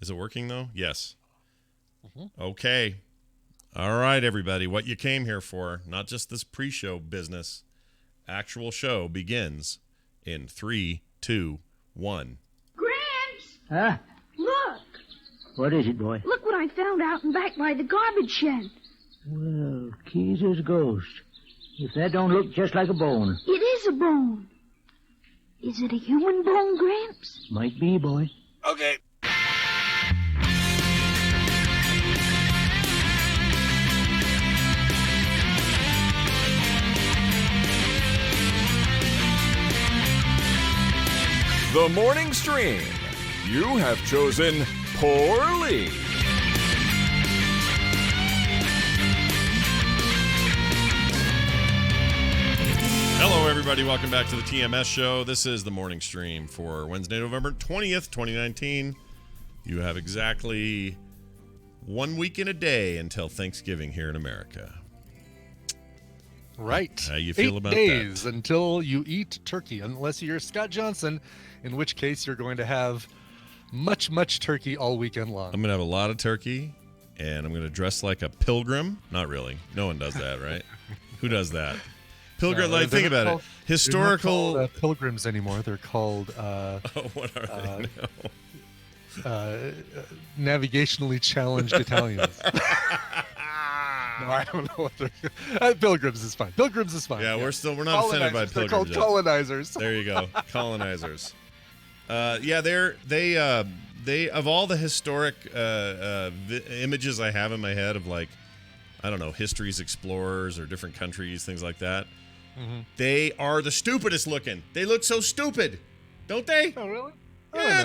Is it working, though? Yes. Mm-hmm. Okay. All right, everybody. What you came here for, not just this pre-show business. Actual show begins in 3, 2, 1. Gramps! Huh? Look! What is it, boy? Look what I found out and back by the garbage shed. Well, Keezer's ghost. If that don't look just like a bone. It is a bone. Is it a human bone, Gramps? Might be, boy. Okay. The Morning Stream. You have chosen poorly. Hello, everybody. Welcome back to the TMS show. This is the morning stream for Wednesday, November 20th, 2019. You have exactly 1 week and a day until Thanksgiving here in America. Right. How you feel about 8 days that? until you eat turkey, unless you're Scott Johnson, in which case you're going to have much turkey all weekend long. I'm going to have a lot of turkey, and I'm going to dress like a pilgrim. Not really. No one does that, right? Who does that? Pilgrim, No, like, think about it. Historical. They're not called, pilgrims anymore. They're called What are they now? navigationally challenged Italians. No, I don't know what they're. Pilgrims is fine. Pilgrims is fine. Yeah, we're not offended by Colonizers. They're pilgrims called yet. colonizers. There you go, colonizers. Yeah, they of all the historic images I have in my head of, like, I don't know, history's explorers or different countries, things like that. Mm-hmm. They are the stupidest looking. They look so stupid, don't they? Oh, really? Yeah,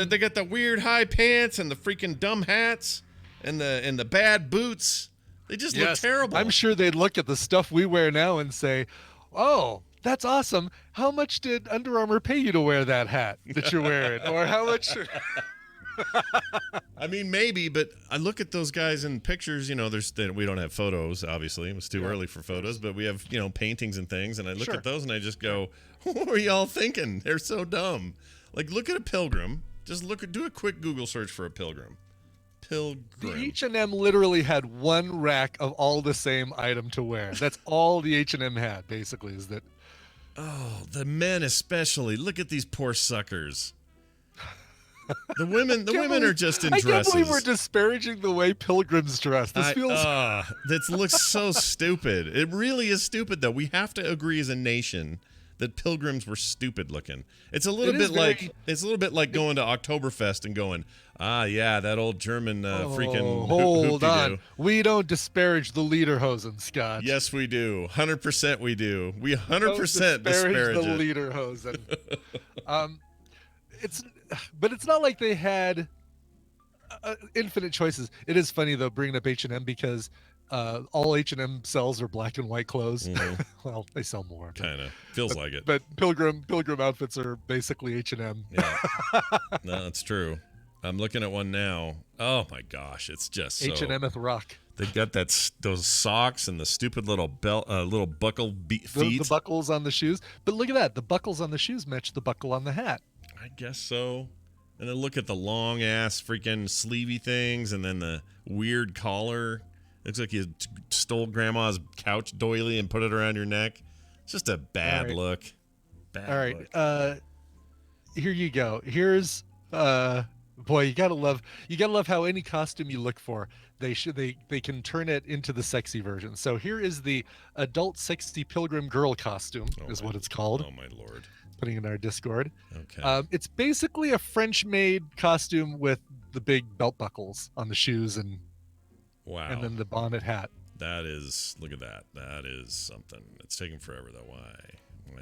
they got the weird high pants and the freaking dumb hats and the bad boots. They just look terrible. I'm sure they'd look at the stuff we wear now and say, "Oh, that's awesome. How much did Under Armour pay you to wear that hat that you're wearing?" Or how much? I mean, maybe, but I look at those guys in pictures. You know, we don't have photos, obviously. It was too early for photos, but we have, paintings and things. And I look at those and I just go, "What are y'all thinking? They're so dumb." Like, look at a pilgrim. Just do a quick Google search for a pilgrim. The H&M literally had one rack of all the same item to wear. That's all the H&M had, basically, is that. Oh, the men especially. Look at these poor suckers. The women are just in dresses. I can't believe we're disparaging the way pilgrims dress. This feels. That looks so stupid. It really is stupid, though. We have to agree as a nation that pilgrims were stupid looking. It's a little bit like going to Oktoberfest and going, yeah, that old German freaking. Hold on, we don't disparage the lederhosen, Scott. Yes, we do. 100% we do. We 100% disparage the lederhosen. But it's not like they had infinite choices. It is funny, though, bringing up H&M, because all H&M sells are black and white clothes. Mm-hmm. Well, they sell more. Kind of feels like it. But pilgrim outfits are basically H&M. Yeah, no, that's true. I'm looking at one now. Oh my gosh, it's just so... H&M rock. They've got those socks and the stupid little belt, little buckle feet. The buckles on the shoes. But look at that. The buckles on the shoes match the buckle on the hat. I guess so. And then look at the long ass freaking sleevey things, and then the weird collar. Looks like you stole grandma's couch doily and put it around your neck. It's just a bad look. Bad All right. look. Here you go. Here's boy, you gotta love how any costume you look for, they can turn it into the sexy version. So here is the adult sexy pilgrim girl costume, is what it's called. Oh my lord. Putting in our Discord. Okay. It's basically a French-made costume with the big belt buckles on the shoes and then the bonnet hat. Look at that. That is something. It's taking forever though. Why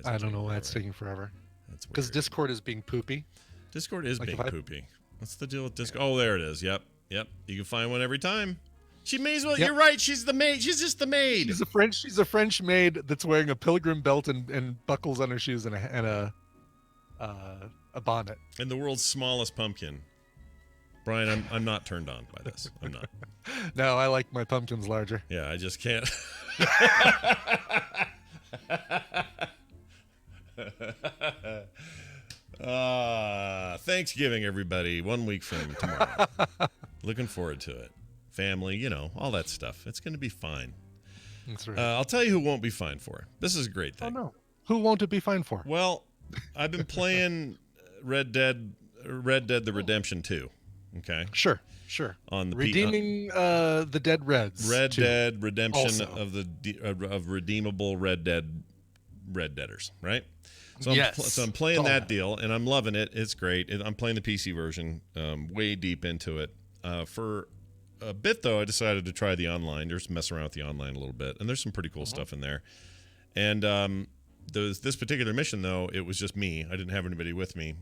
I don't know why it's taking forever. That's because Discord is being poopy. Discord is being poopy. What's the deal with Discord? Oh, there it is. Yep. You can find one every time. She may as well. Yep. You're right. She's the maid. She's just the maid. She's a French maid that's wearing a pilgrim belt and buckles on her shoes and a bonnet. And the world's smallest pumpkin. Brian, I'm not turned on by this. I'm not. No, I like my pumpkins larger. Yeah, I just can't. Thanksgiving, everybody. 1 week from tomorrow. Looking forward to it. Family, all that stuff. It's going to be fine. That's right. I'll tell you who won't be fine for. This is a great thing. Oh, no. Who won't it be fine for? Well, I've been playing Red Dead the Redemption 2. Okay. Sure. On the Redeeming the Dead Reds. Red 2. Dead Redemption Also. of redeemable Red Deaders, right? So Yes. I'm playing that deal, and I'm loving it. It's great. I'm playing the PC version, way deep into it. For a bit, though, I decided to try the online. Just mess around with the online a little bit, and there's some pretty cool stuff in there. And this particular mission, though, it was just me. I didn't have anybody with me.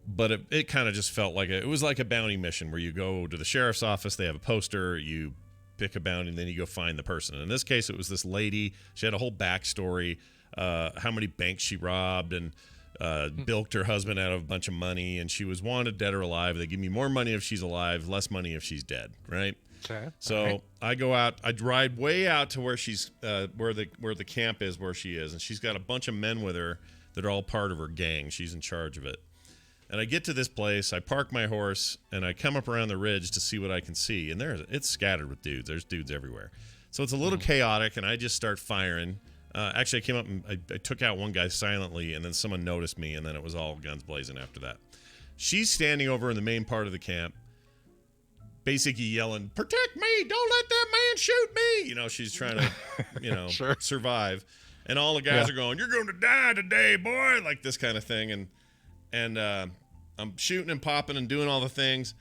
But it kind of just felt like it was like a bounty mission where you go to the sheriff's office, they have a poster, you pick a bounty, and then you go find the person. In this case, it was this lady. She had a whole backstory, how many banks she robbed and bilked her husband out of a bunch of money, and she was wanted dead or alive. They give me more money if she's alive, less money if she's dead, right? Okay. So I go out, I ride way out to where she's, where the camp is, where she is, and she's got a bunch of men with her that are all part of her gang. She's in charge of it. And I get to this place, I park my horse, and I come up around the ridge to see what I can see. And it's scattered with dudes. There's dudes everywhere. So it's a little chaotic, and I just start firing. Actually, I came up and I took out one guy silently, and then someone noticed me, and then it was all guns blazing after that. She's standing over in the main part of the camp, basically yelling, "Protect me! Don't let that man shoot me!" She's trying to, Sure. survive. And all the guys are going, "You're going to die today, boy!" Like this kind of thing. And I'm shooting and popping and doing all the things.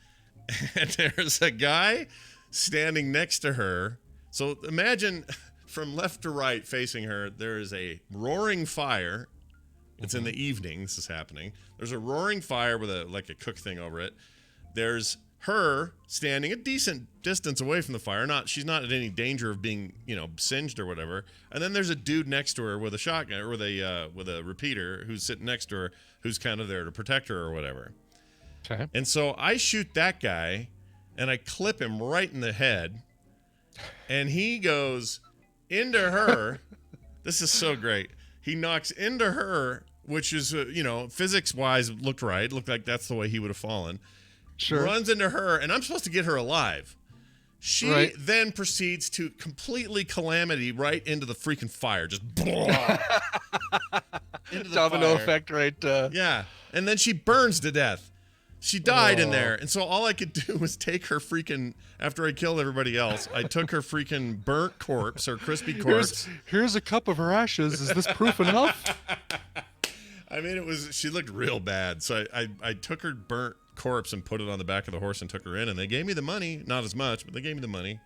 And there's a guy standing next to her. So imagine from left to right facing her, there is a roaring fire. It's in the evening. This is happening. There's a roaring fire with a cook thing over it. There's her standing a decent distance away from the fire. She's not at any danger of being, singed or whatever. And then there's a dude next to her with a shotgun or with a repeater who's sitting next to her, who's kind of there to protect her or whatever. Okay. And so I shoot that guy, and I clip him right in the head, and he goes into her. This is so great. He knocks into her, which is, physics-wise looked right. Looked like that's the way he would have fallen. Sure. Runs into her, and I'm supposed to get her alive. She then proceeds to completely calamity right into the freaking fire. Just into the Domino fire. effect, right? Yeah. And then she burns to death. She died in there. And so all I could do was take her freaking, after I killed everybody else, I took her freaking burnt corpse, her crispy corpse. Here's a cup of her ashes. Is this proof enough? I mean, she looked real bad. So I took her burnt corpse and put it on the back of the horse and took her in, and they gave me the money. Not as much, but they gave me the money.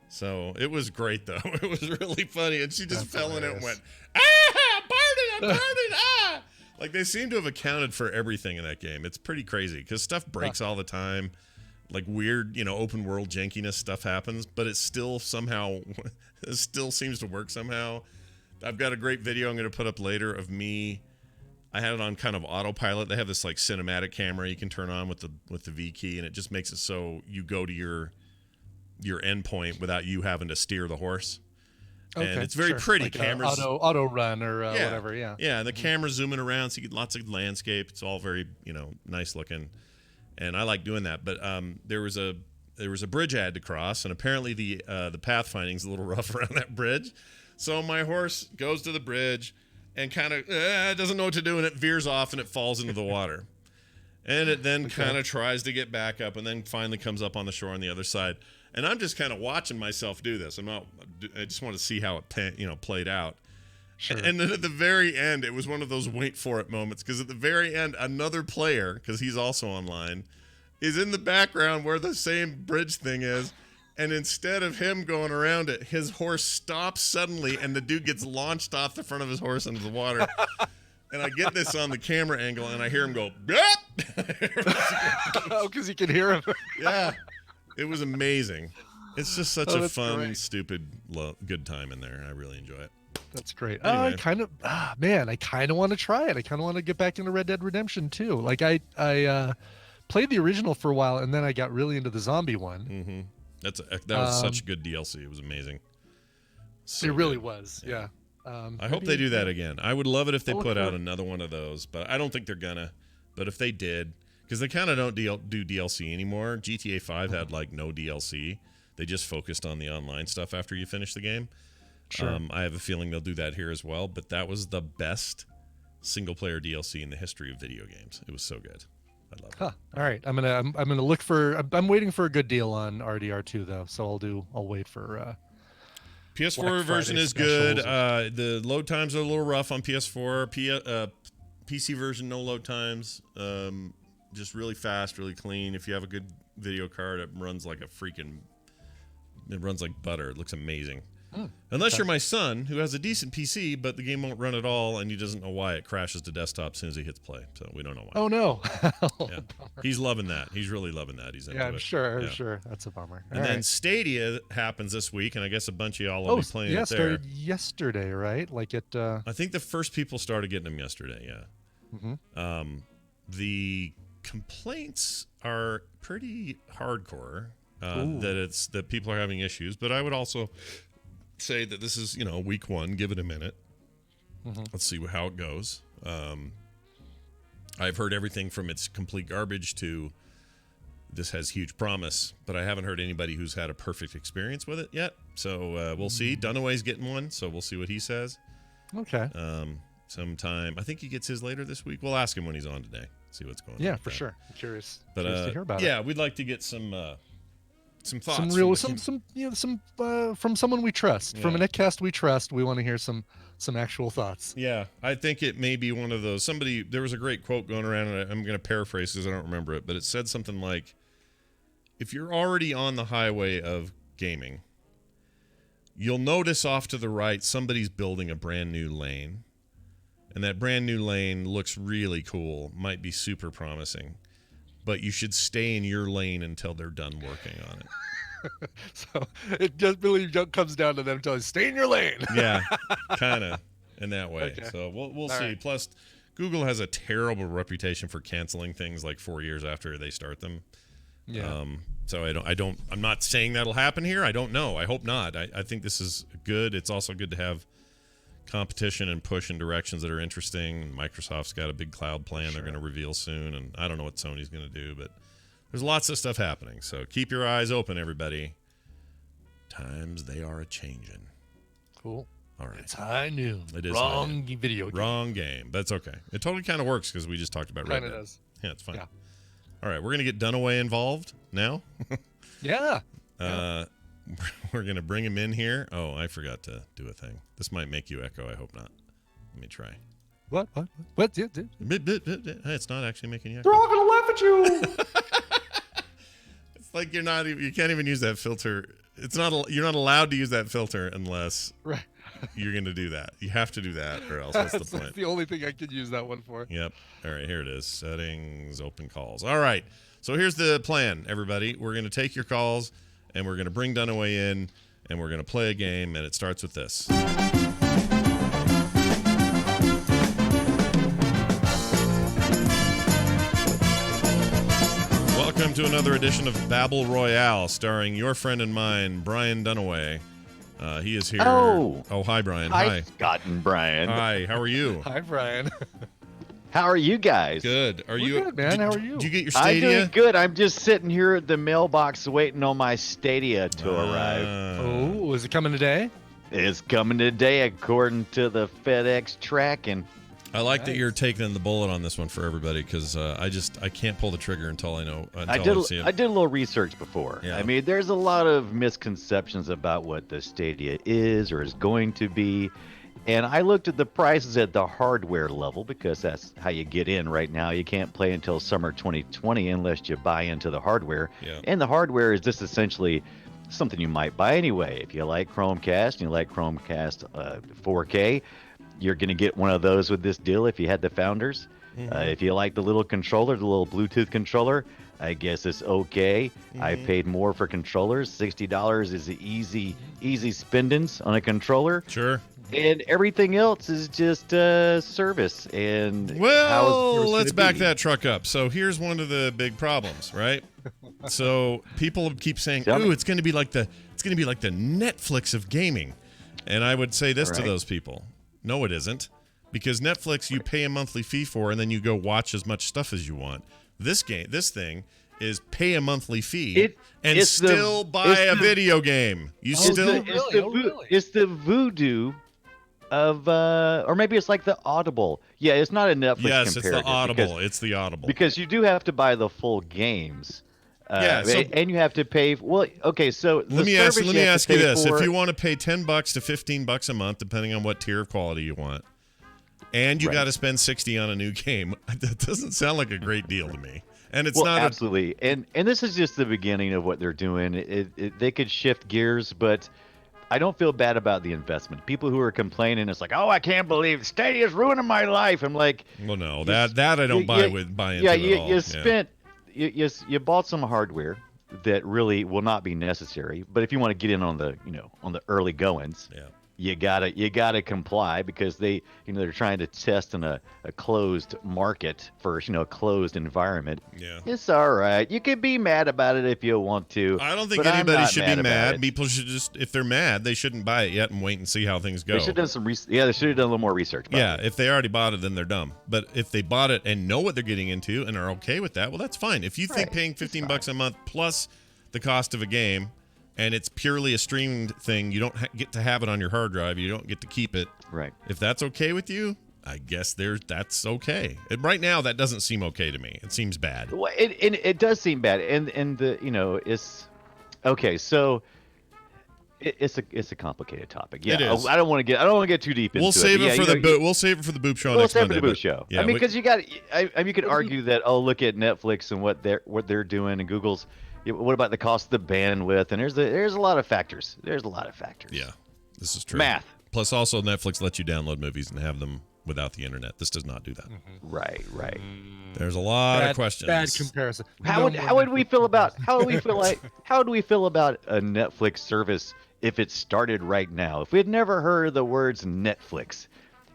So it was great, though. It was really funny. And she just fell in it and went, "Ah, I'm burning, ah!" Like, they seem to have accounted for everything in that game. It's pretty crazy because stuff breaks all the time. Like weird, open world jankiness stuff happens, but it still somehow, it still seems to work somehow. I've got a great video I'm going to put up later of me. I had it on kind of autopilot. They have this like cinematic camera you can turn on with the V key, and it just makes it so you go to your endpoint without you having to steer the horse. Okay, and it's very pretty. Like Cameras, auto run or whatever. Yeah. Yeah, and the camera's zooming around, so you get lots of landscape. It's all very nice looking, and I like doing that. But there was a bridge I had to cross, and apparently the pathfinding's a little rough around that bridge. So my horse goes to the bridge and kind of doesn't know what to do, and it veers off and it falls into the water. And it then kind of tries to get back up and then finally comes up on the shore on the other side. And I'm just kind of watching myself do this. I just want to see how it played out. Sure. And then at the very end, it was one of those wait for it moments, because at the very end, another player, because he's also online, is in the background where the same bridge thing is. And instead of him going around it, his horse stops suddenly, and the dude gets launched off the front of his horse into the water. And I get this on the camera angle, and I hear him go, "Yep!" Oh, because you can hear him. Yeah. It was amazing. It's just such a fun, great. stupid, good time in there. I really enjoy it. That's great. Anyway. I kind of want to try it. I kind of want to get back into Red Dead Redemption too. Like I played the original for a while, and then I got really into the zombie one. Mm-hmm. That was such good DLC. It was amazing. So it really good. was. Yeah. I hope they do that again. I would love it if they I'll put look out for it. another one of those, but I don't think they're gonna. But if they did, because they kind of don't do DLC anymore. GTA 5 had like no DLC. They just focused on the online stuff after you finish the game. Sure. I have a feeling they'll do that here as well. But that was the best single-player DLC in the history of video games. It was so good. I love it. Huh. All right. I'm gonna look for. I'm waiting for a good deal on RDR2 though, so I'll wait for. PS4 Black version Friday is good. specials. The load times are a little rough on PS4. PC version, no load times. Just really fast, really clean. If you have a good video card, it runs like it runs like butter. It looks amazing. Unless you're my son, who has a decent PC, but the game won't run at all, and he doesn't know why it crashes to desktop as soon as he hits play. So we don't know why. Oh no. Yeah. He's loving that. He's really loving that. He's into Yeah, I'm it. sure. Yeah. Sure. That's a bummer. And All then right. Stadia happens this week, and I guess a bunch of y'all will be playing it there. started yesterday, right? Like it. I think the first people started getting them yesterday. Yeah. Mhm. The complaints are pretty hardcore. That people are having issues, but I would also say that this is week one. Give it a minute. Let's see how it goes. I've heard everything from it's complete garbage to this has huge promise, but I haven't heard anybody who's had a perfect experience with it yet. So we'll see. Dunaway's getting one, so we'll see what he says. Okay. Sometime I think he gets his later this week. We'll ask him when he's on today. See what's going on. Yeah, with for that. sure. I'm curious. But curious to hear about it. yeah, we'd like to get some thoughts. Some real, from the some from someone we trust, from a netcast we trust. We want to hear some actual thoughts. Yeah, I think it may be one of those. There was a great quote going around, and I'm going to paraphrase because I don't remember it, but it said something like, if you're already on the highway of gaming, you'll notice off to the right somebody's building a brand new lane, and that brand new lane looks really cool, might be super promising, but you should stay in your lane until they're done working on it. So it just really comes down to them telling, stay in your lane. Yeah, kind of in that way. Okay. So we'll All see. right. Plus, Google has a terrible reputation for canceling things like 4 years after they start them. Yeah. So I'm not saying that'll happen here. I don't know. I hope not. I think this is good. It's also good to have competition and push in directions that are interesting. Microsoft's got a big cloud plan they're going to reveal soon, and I don't know what Sony's going to do, but there's lots of stuff happening. So keep your eyes open, everybody. Times they are a changing. Cool. All right. It's high noon. It is Wrong high noon. video game. Wrong game. That's okay. It totally kind of works because we just talked about Red Kind of Dead. does. Yeah, it's fine. Yeah. All right, we're going to get Dunaway involved now. Yeah. We're going to bring him in here. Oh, I forgot to do a thing. This might make you echo. I hope not. Let me try. What? Yeah, It's not actually making you they're echo. all gonna laugh at you. It's like you can't even use that filter. You're not allowed to use that filter unless Right. you're going to do that. You have to do that or else what's the That's point? the only thing I could use that one for. Yep. All right, here it is. Settings, open calls. All right. So here's the plan, everybody. We're going to take your calls, and we're going to bring Dunaway in, and we're going to play a game, and it starts with this. Welcome to another edition of Babble Royale, starring your friend and mine, Brian Dunaway. He is here. Oh, hi, Brian. Hi, Scott and Brian. Hi, how are you? Hi, Brian. How are you guys? Good. Are you good, man. How are you? Did you get your I'm Stadia? doing good. I'm just sitting here at the mailbox waiting on my Stadia to arrive. Oh, is it coming today? It's coming today according to the FedEx tracking. I like that Nice. you're taking the bullet on this one for everybody because I can't pull the trigger until I know. I see it. did a little research before. Yeah. I mean, there's a lot of misconceptions about what the Stadia is or is going to be. And I looked at the prices at the hardware level because that's how you get in right now. You can't play until summer 2020 unless you buy into the hardware. Yeah. And the hardware is just essentially something you might buy anyway. If you like Chromecast and you like Chromecast 4K, you're going to get one of those with this deal if you had the Founders. If you like the little controller, the little Bluetooth controller, I guess it's okay. I paid more for controllers. $60 is the easy spendings on a controller. Sure. And everything else is just service. And how it's Well, let's gonna back be. that truck up. So here's one of the big problems, right? So people keep saying, Tell me. "Ooh, it's going to be like the Netflix of gaming," and I would say this to Right. those people: No, it isn't. Because Netflix, you pay a monthly fee for, and then you go watch as much stuff as you want. This thing is pay a monthly fee and still buy a video game. It's the voodoo of, or maybe it's like the Audible. Yeah, it's not a Netflix Yes, comparative. it's the Audible. It's the Audible. Because you do have to buy the full games. So, and you have to pay. Well, okay, so let me ask you this: if you want to pay $10 to $15 a month, depending on what tier of quality you want, and you got to spend $60 on a new game, that doesn't sound like a great deal to me. And it's not absolutely. And this is just the beginning of what they're doing. They could shift gears, but I don't feel bad about the investment. People who are complaining, it's like, oh, I can't believe Stadia's ruining my life. I'm like, well, no, that I don't buy into at all. You spent. You bought some hardware that really will not be necessary, but if you want to get in on the early goings, you gotta comply because they're trying to test in a closed market first, a closed environment. Yeah, it's all right. You can be mad about it if you want to. I don't think anybody should be mad. People should just, if they're mad, they shouldn't buy it yet and wait and see how things go. They should have done they should have done a little more research. If they already bought it, then they're dumb. But if they bought it and know what they're getting into and are okay with that, well, that's fine. If you think paying $15 a month plus the cost of a game, and it's purely a streamed thing, you don't get to have it on your hard drive. You don't get to keep it. Right. If that's okay with you, I guess that's okay. Right now, that doesn't seem okay to me. It seems bad. Well, it does seem bad, and it's okay. So it's a complicated topic. Yeah, it is. I don't want to get too deep into it. We'll save it for we'll save it for the Boop Show next Monday. We'll save it for the Boop Show. Yeah, because you could argue that look at Netflix and what they're doing and Google's. What about the cost of the bandwidth? And there's a lot of factors. There's a lot of factors. Yeah, this is true. Math. Plus, also Netflix lets you download movies and have them without the internet. This does not do that. Mm-hmm. Right. There's a lot of questions. Bad comparison. How would we feel about a Netflix service if it started right now? If we had never heard the words Netflix,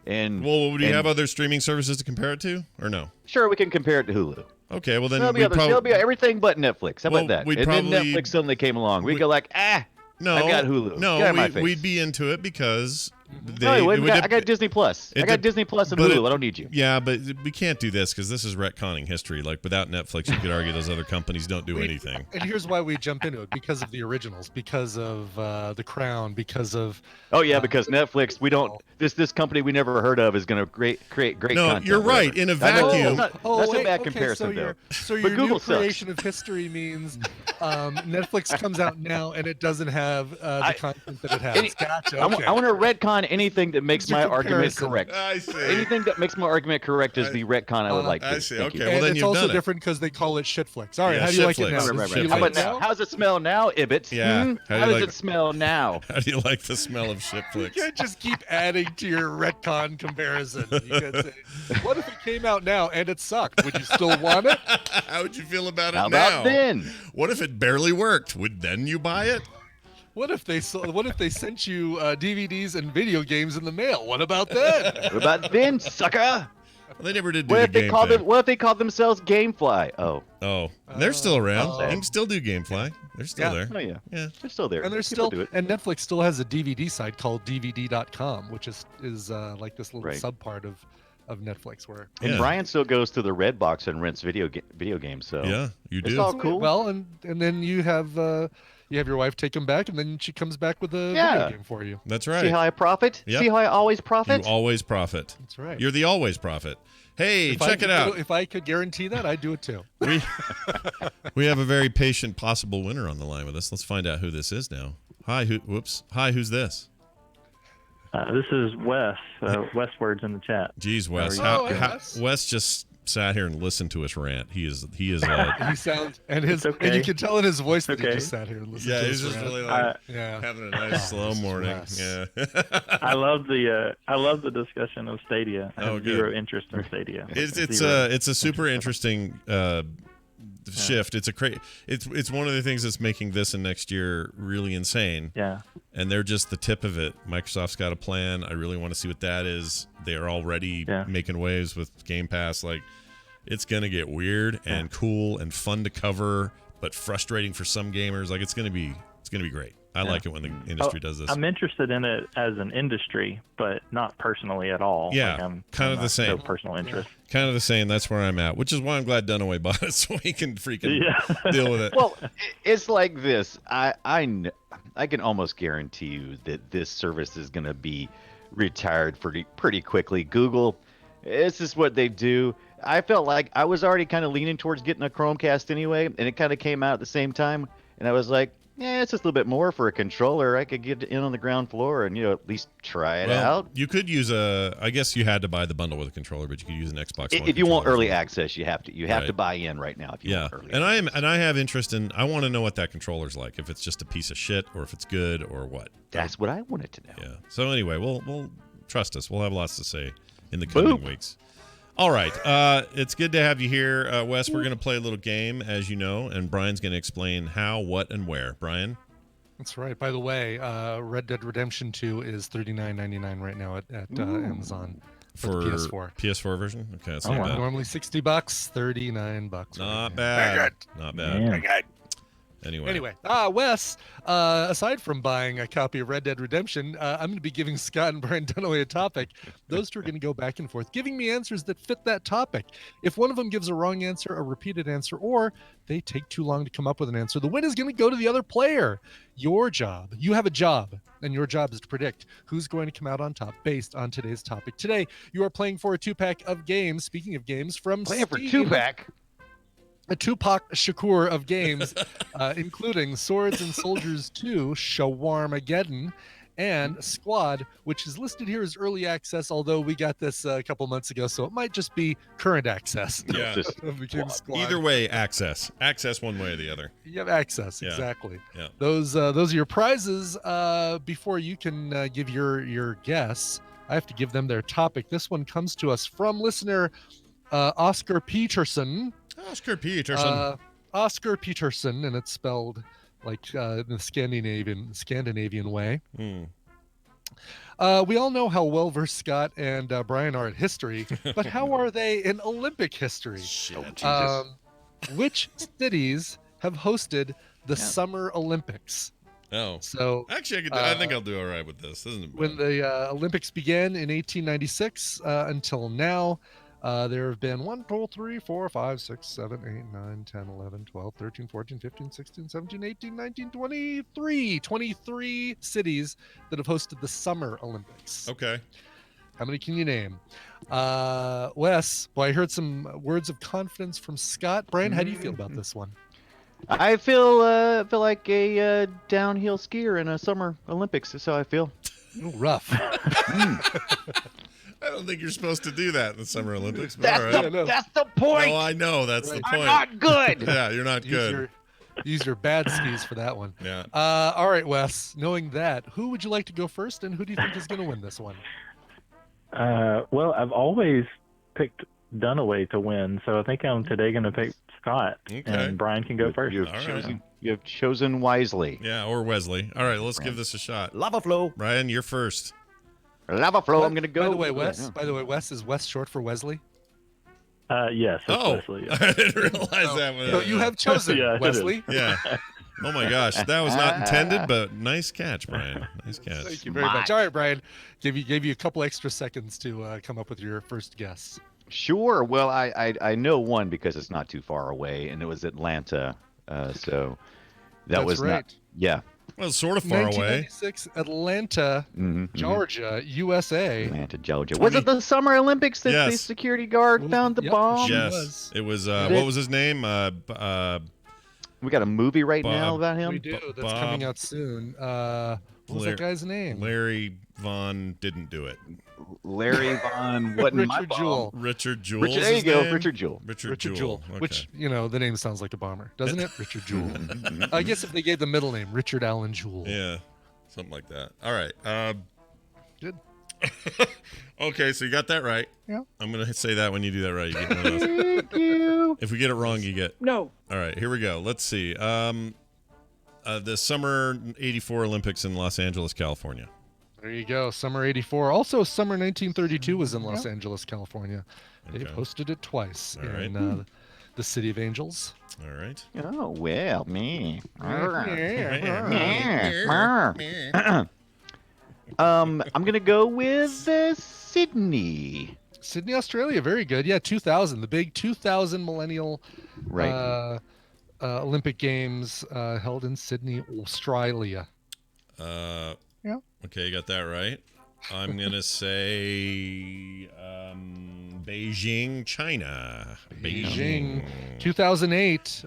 would you have other streaming services to compare it to, or no? Sure, we can compare it to Hulu. Okay, well then there'll be everything but Netflix. How about that? And then Netflix suddenly came along. We'd go like, no, I've got Hulu. No, we'd be into it because I got Disney Plus. I got Disney Plus and Hulu. I don't need you. Yeah, but we can't do this because this is retconning history. Like without Netflix, you could argue those other companies don't do anything. And here's why we jump into it: because of the originals, because of The Crown, because of. Oh yeah, because Netflix. We don't. This company we never heard of is going to create great content. No, you're right. In a vacuum, that's a bad comparison though. So your new creation of history means Netflix comes out now and it doesn't have the content that it has. Gotcha. Okay. I want to retcon anything that makes my argument correct. I see. Anything that makes my argument correct is the retcon I would like to. I see. Okay, well then it's also different because they call it Shitflix. All right, how do you like it now? Right. How about now? How does it smell now, Ibbot? Yeah. How does it smell now? How do you like the smell of Shitflix? You can't just keep adding to your retcon comparison. You can say, what if it came out now and it sucked? Would you still want it? How would you feel about it now? How about then? What if it barely worked? Would then you buy it? What if they sent you DVDs and video games in the mail? What about then? What about then, sucker? Well, they never did do the game thing. What if they called themselves GameFly? They're still around. You can still do GameFly. They're still there. Oh yeah, they're still there. And and Netflix still has a DVD site called DVD.com, which is like this little subpart of Netflix where. And Brian still goes to the Redbox and rents video games. So yeah, you do. It's all cool. Well, and then you have your wife take them back, and then she comes back with a video game for you. That's right. See how I profit? Yep. See how I always profit? You always profit. That's right. You're the always profit. Hey, check it out. If I could guarantee that, I'd do it too. We have a very patient possible winner on the line with us. Let's find out who this is now. Hi, who's this? This is Wes. Westward's in the chat. Geez, Wes. Wes just sat here and listened to us rant. He is. He sounds and and you can tell in his voice that he just sat here and listened to us. Yeah, he's just really having a nice slow morning. Yeah. I love the discussion of Stadia. I have zero interest in Stadia. It's a super interesting shift. It's one of the things that's making this and next year really insane. Yeah. And they're just the tip of it. Microsoft's got a plan. I really want to see what that is. They are already making waves with Game Pass. Like, it's gonna get weird and cool and fun to cover, but frustrating for some gamers. Like, it's gonna be great. I like it when the industry does this. I'm interested in it as an industry, but not personally at all. Yeah, like I'm kind of the same. No personal interest. Kind of the same. That's where I'm at, which is why I'm glad Dunaway bought it, so he can freaking deal with it. Well, it's like this. I can almost guarantee you that this service is going to be retired pretty quickly. Google, this is what they do. I felt like I was already kind of leaning towards getting a Chromecast anyway, and it kind of came out at the same time, and I was like, yeah, it's just a little bit more for a controller. I could get in on the ground floor and at least try it out. You could use I guess you had to buy the bundle with a controller, but you could use an Xbox One. If you want early access, you have to buy in right now. If you want early access. I have interest in. I want to know what that controller's like. If it's just a piece of shit, or if it's good, or what. That's what I wanted to know. Yeah. So anyway, we'll trust us. We'll have lots to say in the coming weeks. All right. It's good to have you here, Wes. We're going to play a little game, as you know, and Brian's going to explain how, what, and where. Brian? That's right. By the way, Red Dead Redemption 2 is $39.99 right now at Amazon for the PS4. PS4 version? Okay, that's not bad. Normally $60, $39. Not bad. Not bad. Anyway, Wes, aside from buying a copy of Red Dead Redemption, I'm going to be giving Scott and Brian Dunaway a topic. Those two are going to go back and forth, giving me answers that fit that topic. If one of them gives a wrong answer, a repeated answer, or they take too long to come up with an answer, the win is going to go to the other player. You have a job, and your job is to predict who's going to come out on top based on today's topic. Today, you are playing for a 2-pack of games. Speaking of games, from playing Steam. For 2-pack. A Tupac Shakur of games, including Swords and Soldiers 2, Shawarmageddon, and Squad, which is listed here as early access, although we got this a couple months ago, so it might just be current access. Yeah. Of the game Squad. Either way, access. Access one way or the other. You have access, exactly. Yeah. Those are your prizes. Before you can give your guess, I have to give them their topic. This one comes to us from listener Oscar Peterson. Oscar Peterson, and it's spelled like the Scandinavian way. We all know how well versed Scott and Brian are at history, but how are they in Olympic history? Which cities have hosted the Summer Olympics? Oh, so actually, I think I'll do all right with this. Isn't it? When the Olympics began in 1896 until now. There have been 1, 2, 3, 4, 5, 6, 7, 8, 9, 10, 11, 12, 13, 14, 15, 16, 17, 18, 19, 23 cities that have hosted the Summer Olympics. Okay. How many can you name? Wes, boy, I heard some words of confidence from Scott. Brian, how do you feel about this one? I feel like a downhill skier in a Summer Olympics. That's how I feel. Ooh, rough. I don't think you're supposed to do that in the Summer Olympics. But That's the point. No, I know. That's the point. I'm not good. Yeah, you're not good. Use your bad skis for that one. Yeah. All right, Wes, knowing that, who would you like to go first, and who do you think is going to win this one? Well, I've always picked Dunaway to win, so I think I'm today going to pick Scott, and Brian can go first. You have chosen wisely. Yeah, or Wesley. All right, let's give this a shot. Lava flow. Brian, you're first. Lava flow. I'm going to go. By the way, Wes, is Wes short for Wesley? Yes. Wesley, yeah. I didn't realize that. So you have chosen Wesley. Yeah. Oh my gosh, that was not intended, but nice catch, Brian. Nice catch. Thank you very much. All right, Brian, gave you a couple extra seconds to come up with your first guess. Sure. Well, I know one because it's not too far away, and it was Atlanta. So that was right. not. Yeah. Well, sort of far away. 1996, Atlanta, Georgia, USA. Atlanta, Georgia. Was it the Summer Olympics that the security guard found the bomb? Yes. It was. What was his name? We got a movie right now about him. We do. That's coming out soon. What was that guy's name? Larry Vaughn didn't do it. Larry Vaughn wasn't my Jewell. Richard Jewell. There you go. Richard Jewell. Richard Jewell. Okay. Which, the name sounds like a bomber, doesn't it? Richard Jewell. I guess if they gave the middle name, Richard Allen Jewell. Yeah. Something like that. All right. Good. Okay, so you got that right. Yeah. I'm going to say that when you do that right. You get one of those. Thank you. If we get it wrong, you get. No. All right, here we go. Let's see. The Summer '84 Olympics in Los Angeles, California. There you go. Summer '84. Also, Summer 1932 was in Los Angeles, California. They've hosted it twice. All right. the City of Angels. All right. Oh, well, me. I'm going to go with Sydney. Sydney, Australia. Very good. Yeah, 2000. The big 2000 millennial Right. Olympic Games held in Sydney, Australia. Yeah. Okay, you got that right. I'm going to say Beijing, China. Beijing. 2008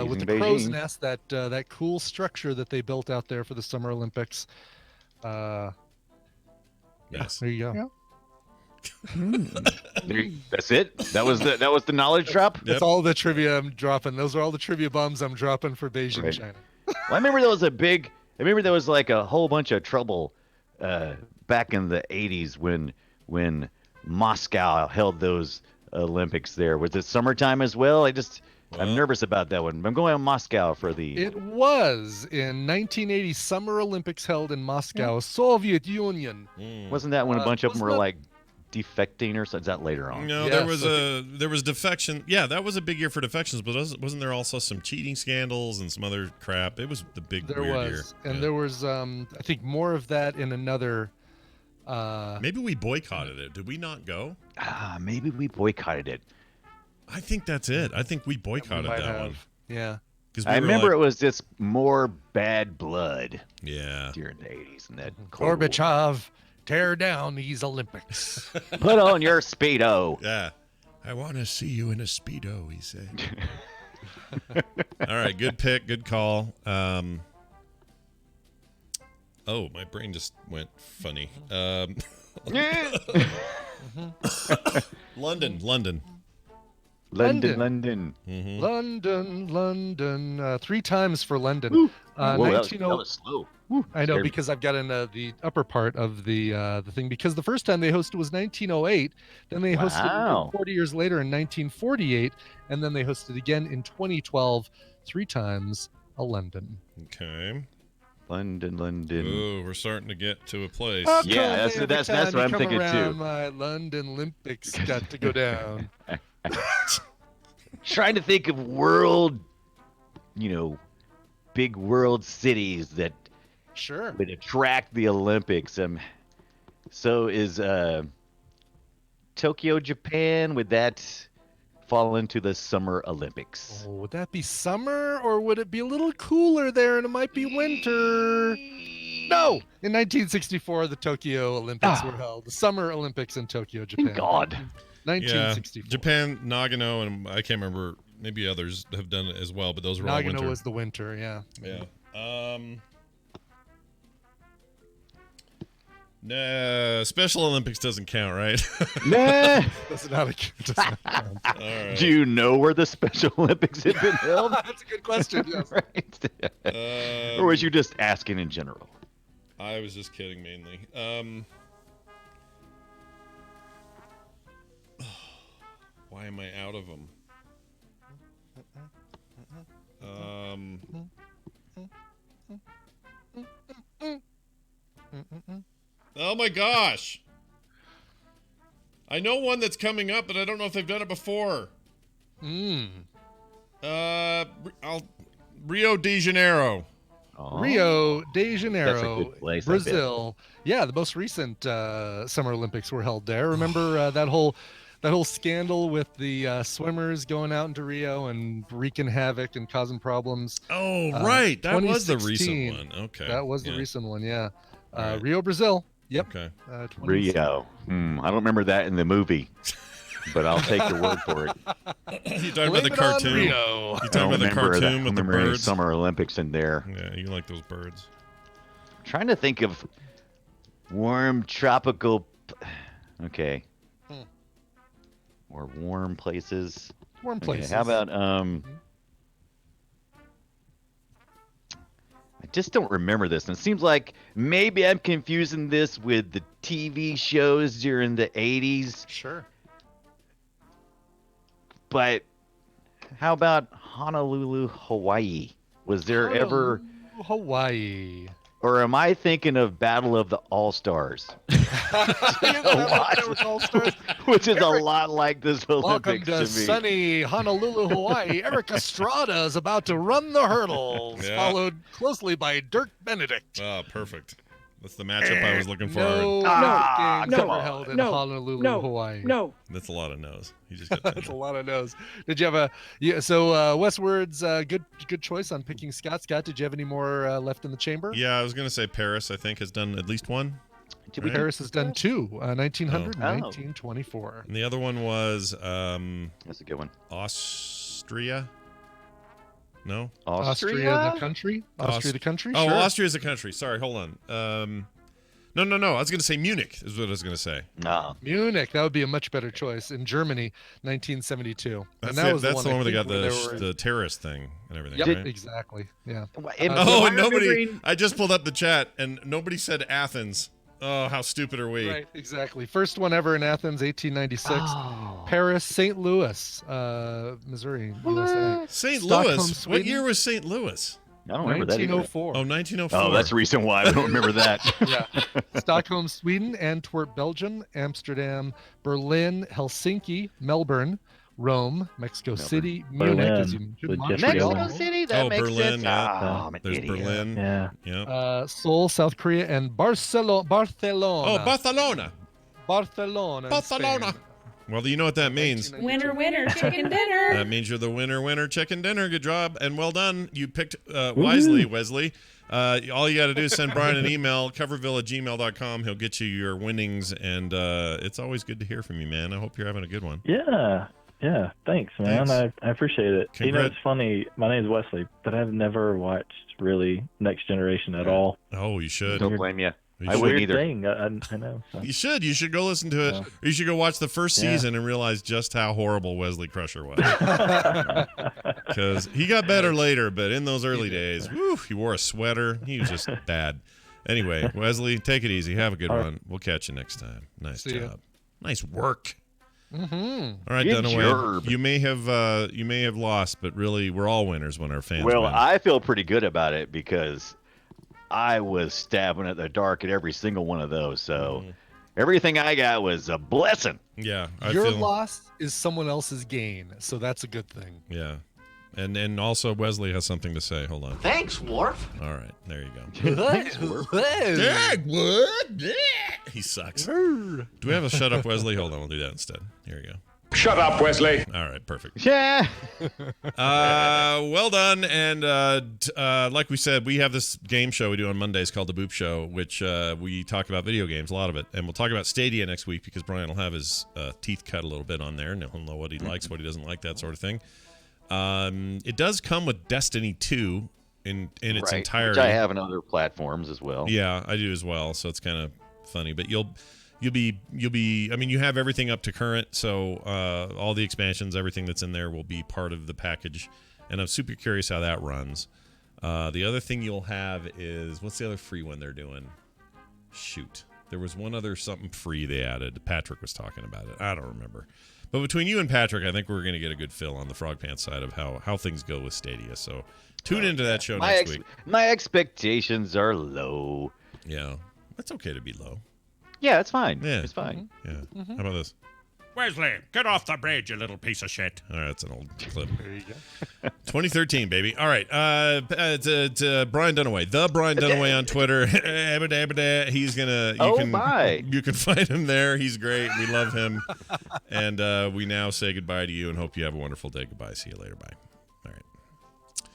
with the crow's Beijing. nest, that cool structure that they built out there for the Summer Olympics. Yes. There you go. That's it. That was the knowledge drop. That's all the trivia I'm dropping. Those are all the trivia bombs I'm dropping for Beijing, Right. China. Well, I remember there was like a whole bunch of trouble back in the 80s when Moscow held those Olympics there. Was it summertime as well? I'm nervous about that one. I'm going to Moscow for the. It was in 1980 Summer Olympics held in Moscow, Soviet Union. Wasn't that when a bunch of them wasn't were that- like defecting or something? Is that later on? No, Yeah, there was defection. Yeah, that was a big year for defections, but wasn't there also some cheating scandals and some other crap? It was the big There weird was, year. and Yeah. there was, I think, more of that in another. Maybe we boycotted it. Did we not go? Maybe we boycotted it. I think that's it. I think we boycotted might that have. one. Yeah. 'Cause I we were remember like, it was just more bad blood Yeah. during the 80s and that. Cold War. Gorbachev, tear down these Olympics. Put on your Speedo. Yeah. I want to see you in a Speedo, he said. All right, good pick, good call. Oh, my brain just went funny. London. London. London. 3 times for London. Whoa, that 19 was slow. I know, Scared me. because I've got in the upper part of the thing, because the first time they hosted was 1908, then they hosted Wow. 40 years later in 1948, and then they hosted again in 2012, 3 times a London. Okay. London. Oh, we're starting to get to a place. How Yeah, come that's- every that's time what you I'm come thinking, too. around, my London Olympics got to go down. Trying to think of world, big world cities that Sure. would attract the Olympics. So is Tokyo, Japan, would that fall into the Summer Olympics? Oh, would that be summer, or would it be a little cooler there and it might be winter? No! In 1964, the Tokyo Olympics were held. The Summer Olympics in Tokyo, Japan. Thank God. 1964. Yeah, Japan, Nagano, and I can't remember. Maybe others have done it as well, but those were all Nagano winter. was the winter, yeah. Yeah. Nah, Special Olympics doesn't count, right? Nah. Does not count. All right. Do you know where the Special Olympics have been held? That's a good question. Yes. Right. Or was you just asking in general? I was just kidding mainly. Why am I out of them? Oh my gosh! I know one that's coming up, but I don't know if they've done it before. Rio de Janeiro. Oh. Rio de Janeiro, That's a good place, I Brazil. Yeah, the most recent Summer Olympics were held there. Remember that whole scandal with the swimmers going out into Rio and wreaking havoc and causing problems? Oh, right. That was the 2016. recent one. Okay. That was the recent one, yeah. Right. Rio, Brazil. Yep. Okay. 2016. Rio. I don't remember that in the movie, but I'll take your word for it. You talking about Blame the it on cartoon? Rio. You talking about the cartoon with the remember any birds? Summer Olympics in there. Yeah, you like those birds. Trying to think of warm tropical. Okay. Or warm places. Warm Okay, places. how about I just don't remember this. And it seems like maybe I'm confusing this with the TV shows during the 80s. Sure. But how about Honolulu, Hawaii? Was there ever Hawaii. Or am I thinking of Battle of the All-Stars? Which is a lot like this Olympics Welcome to sunny Honolulu, Hawaii. Eric Estrada is about to run the hurdles, followed closely by Dirk Benedict. Oh, perfect. That's the matchup I was looking for. No games ever held in Honolulu, Hawaii. No. That's a lot of no's. You just got That's a lot of no's. Did you have so Westward's good choice on picking Scott. Scott, did you have any more left in the chamber? Yeah, I was going to say Paris, I think, has done at least one. Paris has done two, 1900 and 1924. And the other one was that's a good one. Austria. No? Austria the country? Austria the country? Oh, sure. Austria is the country. Sorry, hold on. No. I was going to say Munich is what I was going to say. No. Munich. That would be a much better choice. In Germany, 1972. That's and that was the one where they got were... the terrorist thing and everything, Yep, right? exactly. Yeah. Nobody... I just pulled up the chat, and nobody said Athens. Oh, how stupid are we? Right, exactly. First one ever in Athens, 1896. Paris, St. Louis, Missouri, USA. St. Stockholm, Louis? Sweden. What year was St. Louis? I don't remember that either. 1904. Oh, 1904. Oh, that's the reason why I don't remember that. Yeah. Stockholm, Sweden, Antwerp, Belgium, Amsterdam, Berlin, Helsinki, Melbourne, Rome, Mexico City, Munich, as you mentioned, Mexico City, that makes Berlin, sense. yeah. I'm an There's idiot. Berlin. Yeah. Seoul, South Korea, and Barcelona. Oh, Barcelona. Barcelona. Spain. Well, you know what that means. Winner, chicken dinner. That means you're the winner, chicken dinner. Good job. And well done. You picked wisely, Wesley. All you got to do is send Brian an email, coverville@gmail.com. He'll get you your winnings. And it's always good to hear from you, man. I hope you're having a good one. Yeah, thanks, man. Thanks. I appreciate it. You know, it's funny. My name's Wesley, but I've never watched really Next Generation at all. Oh, you should. Don't blame you. I Weird wouldn't either. thing. I know. So. You should. You should go listen to it. Yeah. Or you should go watch the first season and realize just how horrible Wesley Crusher was. Because he got better later, but in those early days, he wore a sweater. He was just bad. Anyway, Wesley, take it easy. Have a good one. We'll catch you next time. Nice job. Nice work. Mm-hmm. All right, Good Dunaway. job. You may have lost, but really, we're all winners when our fans Well, win. I feel pretty good about it because I was stabbing at the dark at every single one of those. So everything I got was a blessing. Yeah, Your loss is someone else's gain, so that's a good thing. Yeah. And also Wesley has something to say. Hold on. Thanks, Worf. All right, there you go. Thanks, He sucks. Do we have a shut up, Wesley? Hold on, we'll do that instead. Here we go. Shut up, Wesley. All right, perfect. Yeah. Well done. And like we said, we have this game show we do on Mondays called The Boop Show, which we talk about video games, a lot of it. And we'll talk about Stadia next week because Brian will have his teeth cut a little bit on there, and he'll know what he likes, what he doesn't like, that sort of thing. It does come with Destiny 2 in its entirety. Which I have on other platforms as well. Yeah, I do as well, so it's kind of funny. But you'll be I mean, you have everything up to current, so all the expansions, everything that's in there will be part of the package, and I'm super curious how that runs. The other thing you'll have is, what's the other free one they're doing? Shoot, there was one other something free they added. Patrick was talking about it. I don't remember. But between you and Patrick, I think we're going to get a good feel on the Frog Pants side of how things go with Stadia. So tune into that show next week. My expectations are low. Yeah, that's okay to be low. Yeah, it's fine. Yeah, it's fine. Yeah. How about this? Wesley, get off the bridge, you little piece of shit. All right, that's an old clip. There you go. 2013, baby. All right. To Brian Dunaway. The Brian Dunaway on Twitter. He's going to... You can find him there. He's great. We love him. And we now say goodbye to you and hope you have a wonderful day. Goodbye. See you later. Bye. All right.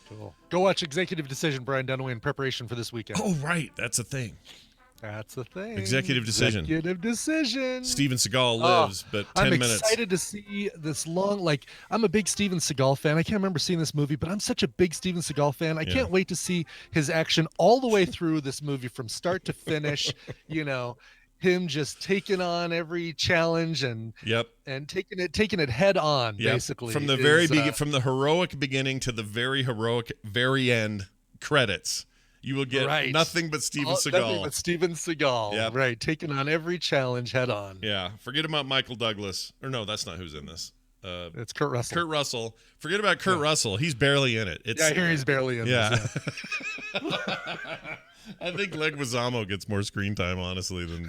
Cool. Go watch Executive Decision, Brian Dunaway, in preparation for this weekend. Oh, right. That's a thing. That's the thing. Executive Decision. Executive Decision. Steven Seagal lives, but 10 minutes. I'm excited to see this long, I'm a big Steven Seagal fan. I can't remember seeing this movie, but I'm such a big Steven Seagal fan. I can't wait to see his action all the way through this movie from start to finish. Him just taking on every challenge and taking it head on, basically. From the from the heroic beginning to the very heroic very end credits. You will get nothing but Steven Seagal. Nothing but Steven Seagal. Yep. Right. Taking on every challenge head on. Yeah. Forget about Michael Douglas. Or no, that's not who's in this. It's Kurt Russell. Kurt Russell. Forget about Kurt Russell. He's barely in it. I hear he's barely in this. I think Leguizamo gets more screen time, honestly, than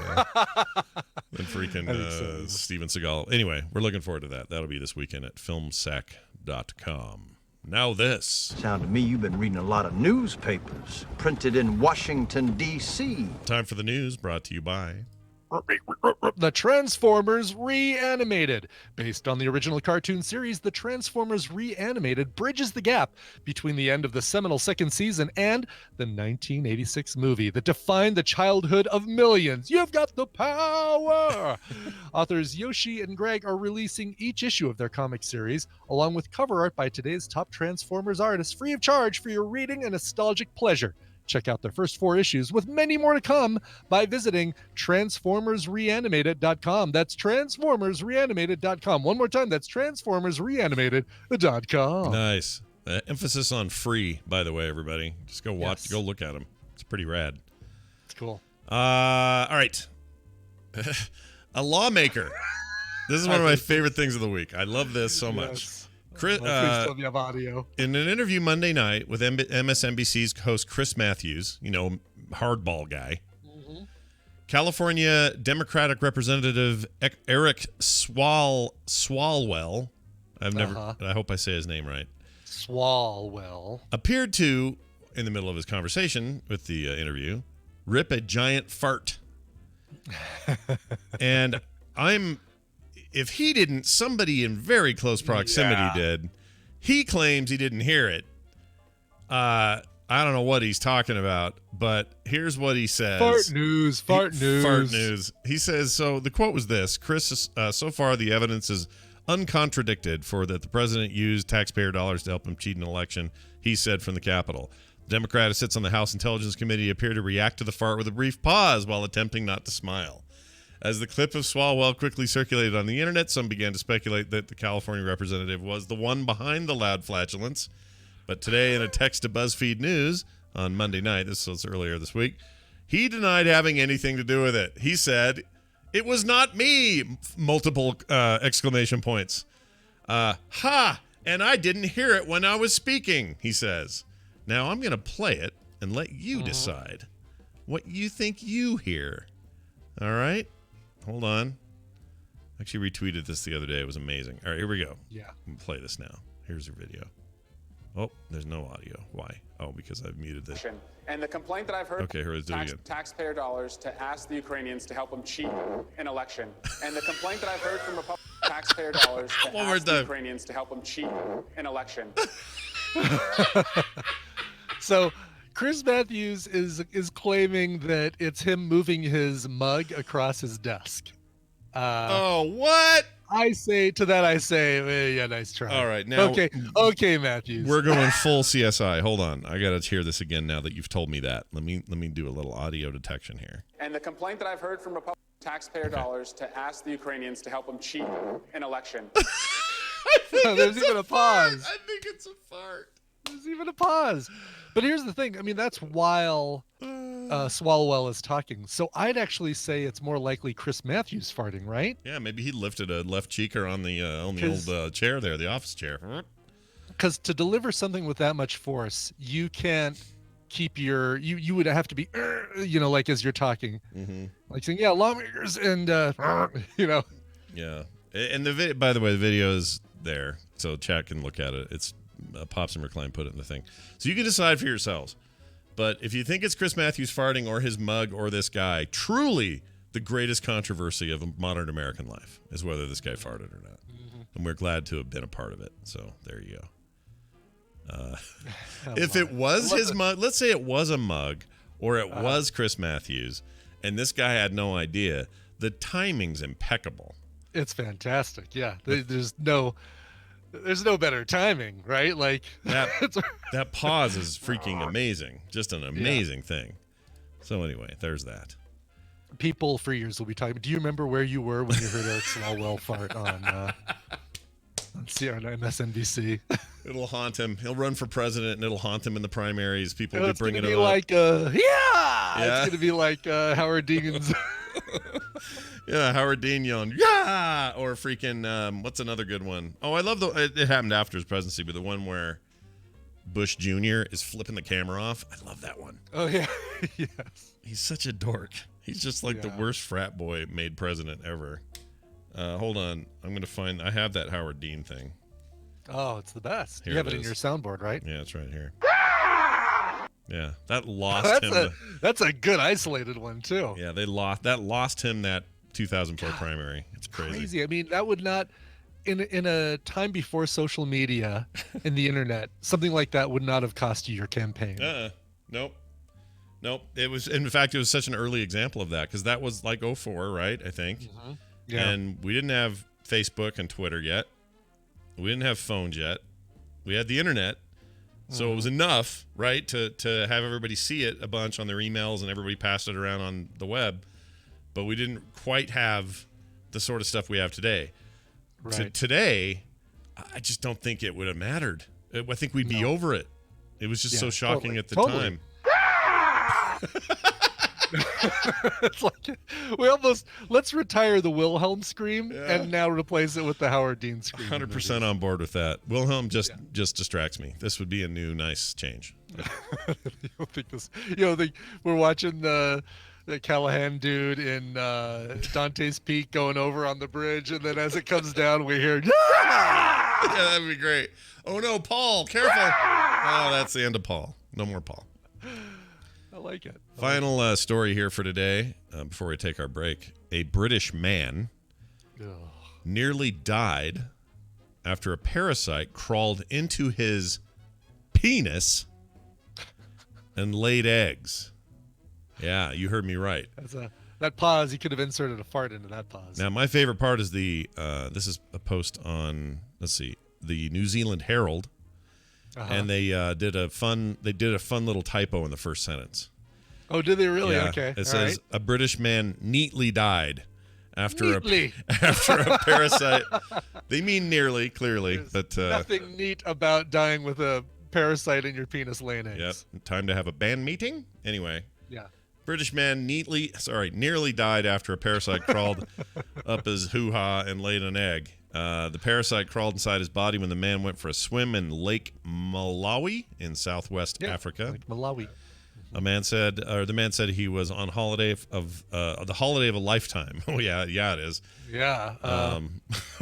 freaking Steven Seagal. Anyway, we're looking forward to that. That'll be this weekend at filmsack.com. Now this. Sound to me you've been reading a lot of newspapers printed in Washington, D.C. Time for the news, brought to you by... The Transformers Reanimated. Based on the original cartoon series, The Transformers Reanimated bridges the gap between the end of the seminal second season and the 1986 movie that defined the childhood of millions. You've got the power! Authors Yoshi and Greg are releasing each issue of their comic series, along with cover art by today's top Transformers artists, free of charge for your reading and nostalgic pleasure. Check out their first 4 issues with many more to come by visiting transformersreanimated.com. That's transformersreanimated.com. One more time, that's transformersreanimated.com. Nice. Emphasis on free, by the way, everybody. Just go watch, go look at them. It's pretty rad. It's cool. All right. A lawmaker. This is one of my favorite things of the week. I love this so much. Chris, audio. In an interview Monday night with MSNBC's host Chris Matthews, hardball guy, California Democratic Representative Eric Swalwell, I hope I say his name right, Swalwell, appeared to, in the middle of his conversation with the interview, rip a giant fart. And if he didn't, somebody in very close proximity did. He claims he didn't hear it. I don't know what he's talking about, but here's what he says. Fart news. Fart news. He says, so the quote was this: Chris, so far the evidence is uncontradicted for that the president used taxpayer dollars to help him cheat an election, he said from the Capitol. The Democrat who sits on the House Intelligence Committee appeared to react to the fart with a brief pause while attempting not to smile. As the clip of Swalwell quickly circulated on the internet, some began to speculate that the California representative was the one behind the loud flatulence. But today, in a text to BuzzFeed News on Monday night, this was earlier this week, he denied having anything to do with it. He said, "It was not me!" Multiple exclamation points. Ha! And I didn't hear it when I was speaking, he says. Now I'm going to play it and let you decide what you think you hear. All right? Hold on. I actually retweeted this the other day. It was amazing. All right, here we go. Yeah. I'm going to play this now. Here's your video. Oh, there's no audio. Why? Oh, because I've muted this. And the complaint that I've heard, okay, here, let's do it again. Taxpayer dollars to ask the Ukrainians to help them cheat an election. And the complaint that I've heard from Republicans, taxpayer dollars to ask the Ukrainians to help them cheat an election. So Chris Matthews is claiming that it's him moving his mug across his desk. What? I say, yeah, nice try. All right, now. Okay, Matthews. We're going full CSI. Hold on, I got to hear this again now that you've told me that. Let me do a little audio detection here. And the complaint that I've heard from Republicans, taxpayer dollars to ask the Ukrainians to help them cheat an election. There's even a pause. I think it's a fart. There's even a pause. But here's the thing. I mean, that's while Swalwell is talking. So I'd actually say it's more likely Chris Matthews farting, right? Yeah, maybe he lifted a left cheeker on the old chair there, the office chair. Because to deliver something with that much force, you can't keep you would have to be, like as you're talking, like saying, yeah, lawmakers and, Yeah. And by the way, the video is there, so chat can look at it. It's Pops and Recline put it in the thing. So you can decide for yourselves. But if you think it's Chris Matthews farting or his mug or this guy, truly the greatest controversy of modern American life is whether this guy farted or not. And we're glad to have been a part of it. So there you go. If it was his mug, let's say it was a mug or it was Chris Matthews and this guy had no idea, the timing's impeccable. It's fantastic. Yeah. There's no better timing, right? Like that pause is freaking amazing. Just an amazing thing. So anyway, there's that. People for years will be talking. Do you remember where you were when you heard Eric Swalwell fart on MSNBC? It'll haunt him. He'll run for president, and it'll haunt him in the primaries. People will be bringing it up. It's going to be like Howard Dean's. Yeah, Howard Dean yelling, yeah! Or freaking, what's another good one? Oh, I love it happened after his presidency, but the one where Bush Jr. is flipping the camera off. I love that one. Oh yeah, yes. He's such a dork. He's just like the worst frat boy made president ever. Hold on, I'm gonna find. I have that Howard Dean thing. Oh, it's the best. Here you have it it in is. your soundboard, right? Yeah, it's right here. Yeah, that lost him. That's a good isolated one too. Yeah, that lost him that 2004 primary. It's crazy. I mean, that would not in a time before social media and the internet, something like that would not have cost you your campaign. Nope. It was, in fact, it was such an early example of that because that was like 04, right? I think. Mm-hmm. Yeah. And we didn't have Facebook and Twitter yet. We didn't have phones yet. We had the internet. So it was enough, right, to have everybody see it a bunch on their emails and everybody passed it around on the web. But we didn't quite have the sort of stuff we have today. Right. Today, I just don't think it would have mattered. I think we'd be over it. It was just so shocking at the time. It's like let's retire the Wilhelm scream and now replace it with the Howard Dean scream. 100% on board with that. Wilhelm just distracts me. This would be a new nice change. You don't think this? We're watching the Callahan dude in Dante's Peak going over on the bridge, and then as it comes down, we hear. Yeah, that'd be great. Oh no, Paul! Careful! Oh, that's the end of Paul. No more Paul. I like it. Final story here for today, before we take our break. A British man nearly died after a parasite crawled into his penis and laid eggs. Yeah, you heard me right. That pause, you could have inserted a fart into that pause. Now, my favorite part is this is a post on, the New Zealand Herald. And they did a fun little typo in the first sentence. Oh, did they really? Yeah. Okay. It says a British man neatly died after a parasite. They mean nearly, clearly, There's but nothing neat about dying with a parasite in your penis laying eggs. Yep. Time to have a band meeting. Anyway. Yeah. British man nearly died after a parasite crawled up his hoo-ha and laid an egg. The parasite crawled inside his body when the man went for a swim in Lake Malawi in southwest Africa. Lake Malawi. The man said he was on holiday of the holiday of a lifetime. Oh yeah, it is. Yeah.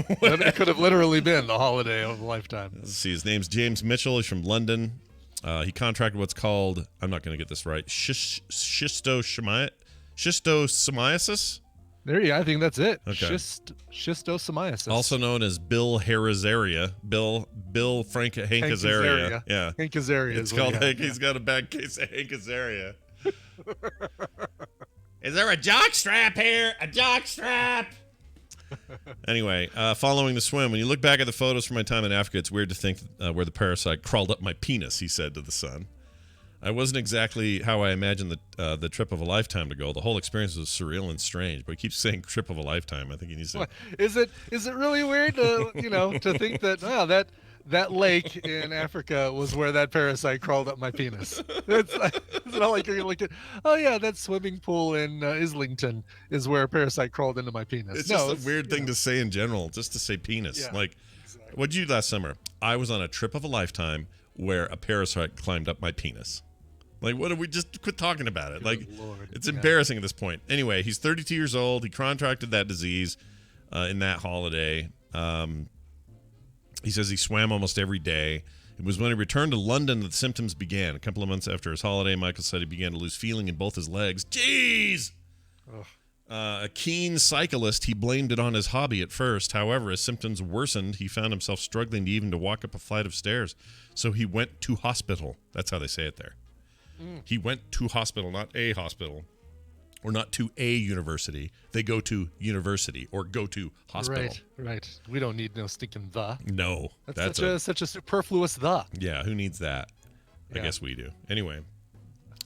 It could have literally been the holiday of a lifetime. Let's see. His name's James Mitchell. He's from London. He contracted what's called, I'm not going to get this right, schistosomiasis. There you go. I think that's it. Okay. Schistosomiasis. Also known as Bill Herazaria. Bill Frank Hank Azaria. Yeah. Hank Azaria. It's called Hank. He's got a bad case of Hank Azaria. Is there a jock strap here? A jock strap. Anyway, following the swim, when you look back at the photos from my time in Africa, it's weird to think where the parasite crawled up my penis, he said to The Sun. I wasn't exactly how I imagined the trip of a lifetime to go. The whole experience was surreal and strange, but he keeps saying trip of a lifetime. I think he needs to... Is it really weird to, to think that, that lake in Africa was where that parasite crawled up my penis? It's not like you're going to look at, oh yeah, that swimming pool in Islington is where a parasite crawled into my penis. It's just a weird thing to say in general, just to say penis. Yeah, exactly. What'd you do last summer? I was on a trip of a lifetime where a parasite climbed up my penis. What do we just quit talking about it? Good Lord. It's embarrassing at this point. Anyway, he's 32 years old. He contracted that disease in that holiday. He says he swam almost every day. It was when he returned to London that the symptoms began. A couple of months after his holiday, Michael said he began to lose feeling in both his legs. Jeez! A keen cyclist, he blamed it on his hobby at first. However, as symptoms worsened, he found himself struggling even to walk up a flight of stairs. So he went to hospital. That's how they say it there. He went to hospital, not a hospital, or not to a university. They go to university or go to hospital. Right. We don't need no stinking the. No. That's such a superfluous the. Yeah, who needs that? I guess we do. Anyway,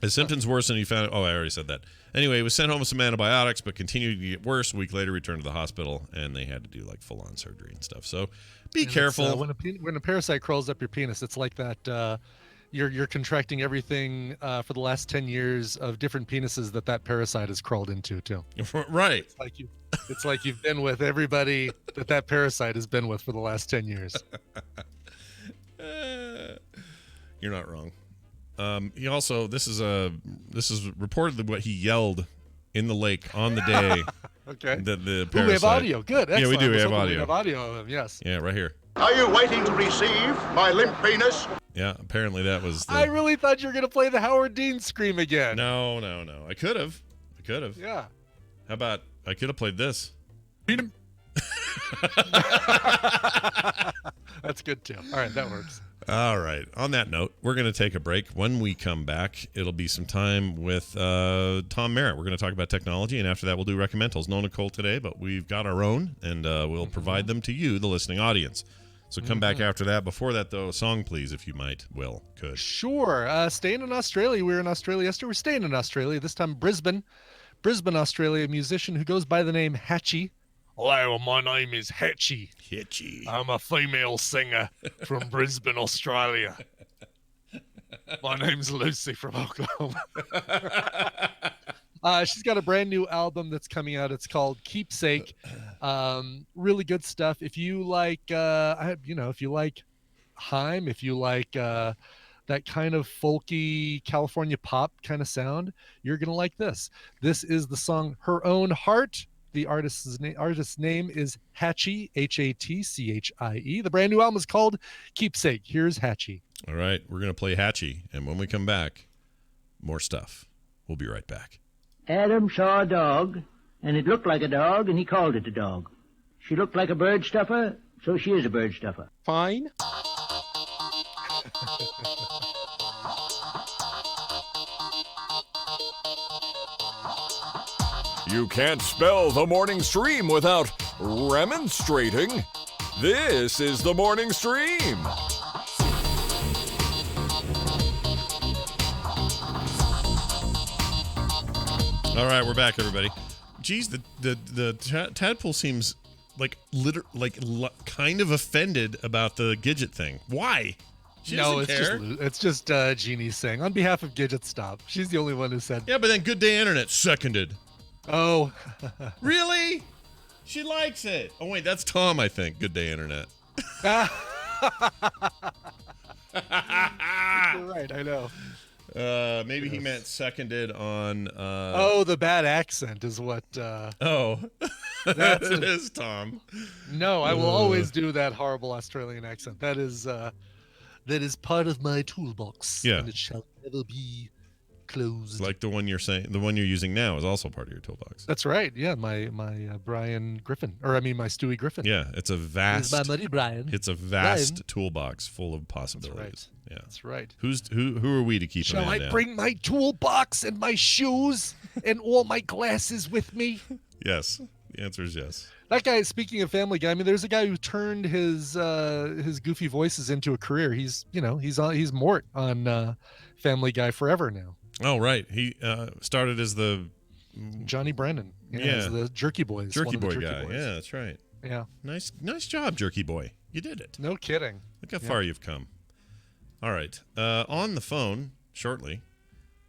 his symptoms worsened. He found... Oh, I already said that. Anyway, he was sent home with some antibiotics, but continued to get worse. A week later, returned to the hospital, and they had to do full-on surgery and stuff. So be careful. When a parasite crawls up your penis, it's like that... You're contracting everything for the last 10 years of different penises that parasite has crawled into too. Right. It's like you've been with everybody that parasite has been with for the last 10 years. You're not wrong. He also this is reportedly what he yelled in the lake on the day. Okay. The Ooh, we have audio. Good. Excellent. Yeah, we do. We have audio. We have audio of him. Yes. Yeah, right here. Are you waiting to receive my limp penis? Yeah, apparently that was. I really thought you were gonna play the Howard Dean scream again. No. I could have. Yeah. How about I could have played this? Beat him. That's good too. All right, that works. All right. On that note, we're going to take a break. When we come back, it'll be some time with Tom Merritt. We're going to talk about technology, and after that, we'll do recommendals. No Nicole today, but we've got our own, and we'll provide them to you, the listening audience. So come back after that. Before that, though, a song, please, if you might, could. Sure. Staying in Australia. We were in Australia yesterday. We're staying in Australia, this time Brisbane, Australia, a musician who goes by the name Hatchie. Hello, my name is Hatchie. I'm a female singer from Brisbane, Australia. My name's Lucy from Oklahoma. She's got a brand new album that's coming out. It's called Keepsake. Really good stuff. If you like, if you like Haim, if you like that kind of folky California pop kind of sound, you're gonna like this. This is the song "Her Own Heart." The artist's name is Hatchie, Hatchie. The brand new album is called Keepsake. Here's Hatchie. All right, we're going to play Hatchie, and when we come back, more stuff. We'll be right back. Adam saw a dog, and it looked like a dog, and he called it a dog. She looked like a bird stuffer, so she is a bird stuffer. Fine. You can't spell the morning stream without remonstrating. This is the morning stream. All right, we're back, everybody. Geez, the tadpole seems kind of offended about the Gidget thing. Why? She doesn't care. It's just Jeannie saying, on behalf of Gidget, stop. She's the only one who said. Yeah, but then Good Day Internet seconded. Oh. Really? She likes it. Oh, wait, that's Tom, I think. Good Day Internet. You're right, I know. Maybe he meant seconded on... the bad accent is what... It is Tom. No, I will always do that horrible Australian accent. That is part of my toolbox. Yeah. And it shall never be closed. Like the one you're using now is also part of your toolbox. That's right. Yeah, my Brian Griffin, my Stewie Griffin. Yeah, it's a vast. It's my buddy Brian. It's a vast toolbox full of possibilities. That's right. Yeah, that's right. Who are we to keep? Shall I bring my toolbox and my shoes and all my glasses with me? Yes. The answer is yes. That guy, speaking of Family Guy, there's a guy who turned his goofy voices into a career. He's Mort on Family Guy forever now. Oh, right. He started as the Johnny Brennan. As the Jerky Boys. Jerky Boy guy. Boys. Yeah, that's right. Yeah. Nice job, Jerky Boy. You did it. No kidding. Look how far you've come. All right. On the phone shortly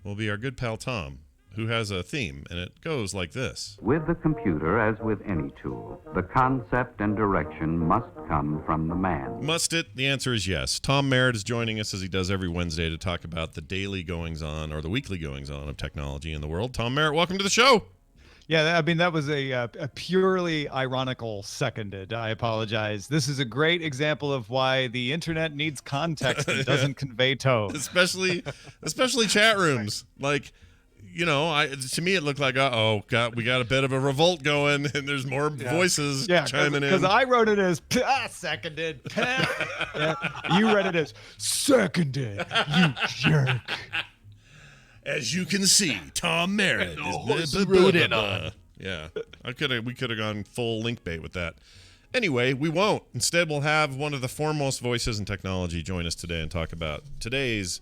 will be our good pal Tom, who has a theme, and it goes like this. With the computer, as with any tool, the concept and direction must come from the man. Must it? The answer is yes. Tom Merritt is joining us, as he does every Wednesday, to talk about the daily goings-on, or the weekly goings-on of technology in the world. Tom Merritt, welcome to the show. Yeah, that was a purely ironical seconded. I apologize. This is a great example of why the internet needs context and doesn't convey tone. Especially chat rooms. Like... to me it looked like, we got a bit of a revolt going, and there's more voices chiming in. Because I wrote it as seconded. You read it as seconded. You jerk. As you can see, Tom Merritt is wrote in on. Yeah, we could have gone full link bait with that. Anyway, we won't. Instead, we'll have one of the foremost voices in technology join us today and talk about today's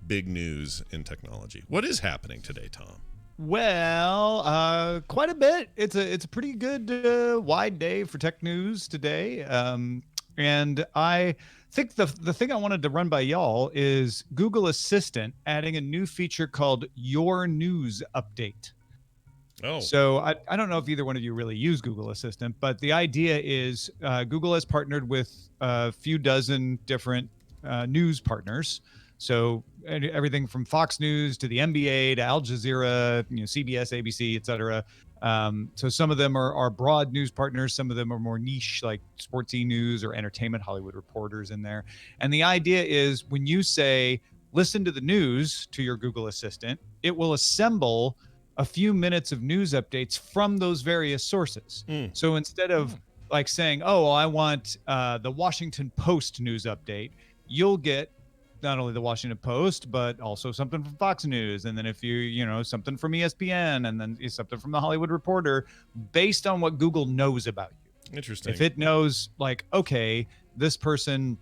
big news in technology. What is happening today, Tom? Well, quite a bit. It's a pretty good wide day for tech news today. And I think the thing I wanted to run by y'all is Google Assistant adding a new feature called Your News Update. Oh. So I don't know if either one of you really use Google Assistant, but the idea is Google has partnered with a few dozen different news partners. So everything from Fox News to the NBA to Al Jazeera, CBS, ABC, etc. So some of them are broad news partners. Some of them are more niche, like sportsy news or entertainment, Hollywood Reporters in there. And the idea is when you say, listen to the news to your Google Assistant, it will assemble a few minutes of news updates from those various sources. So instead of like saying, oh, I want the Washington Post news update, you'll get not only the Washington Post, but also something from Fox News. And then if something from ESPN, and then something from the Hollywood Reporter, based on what Google knows about you. Interesting. If it knows, like, okay, this person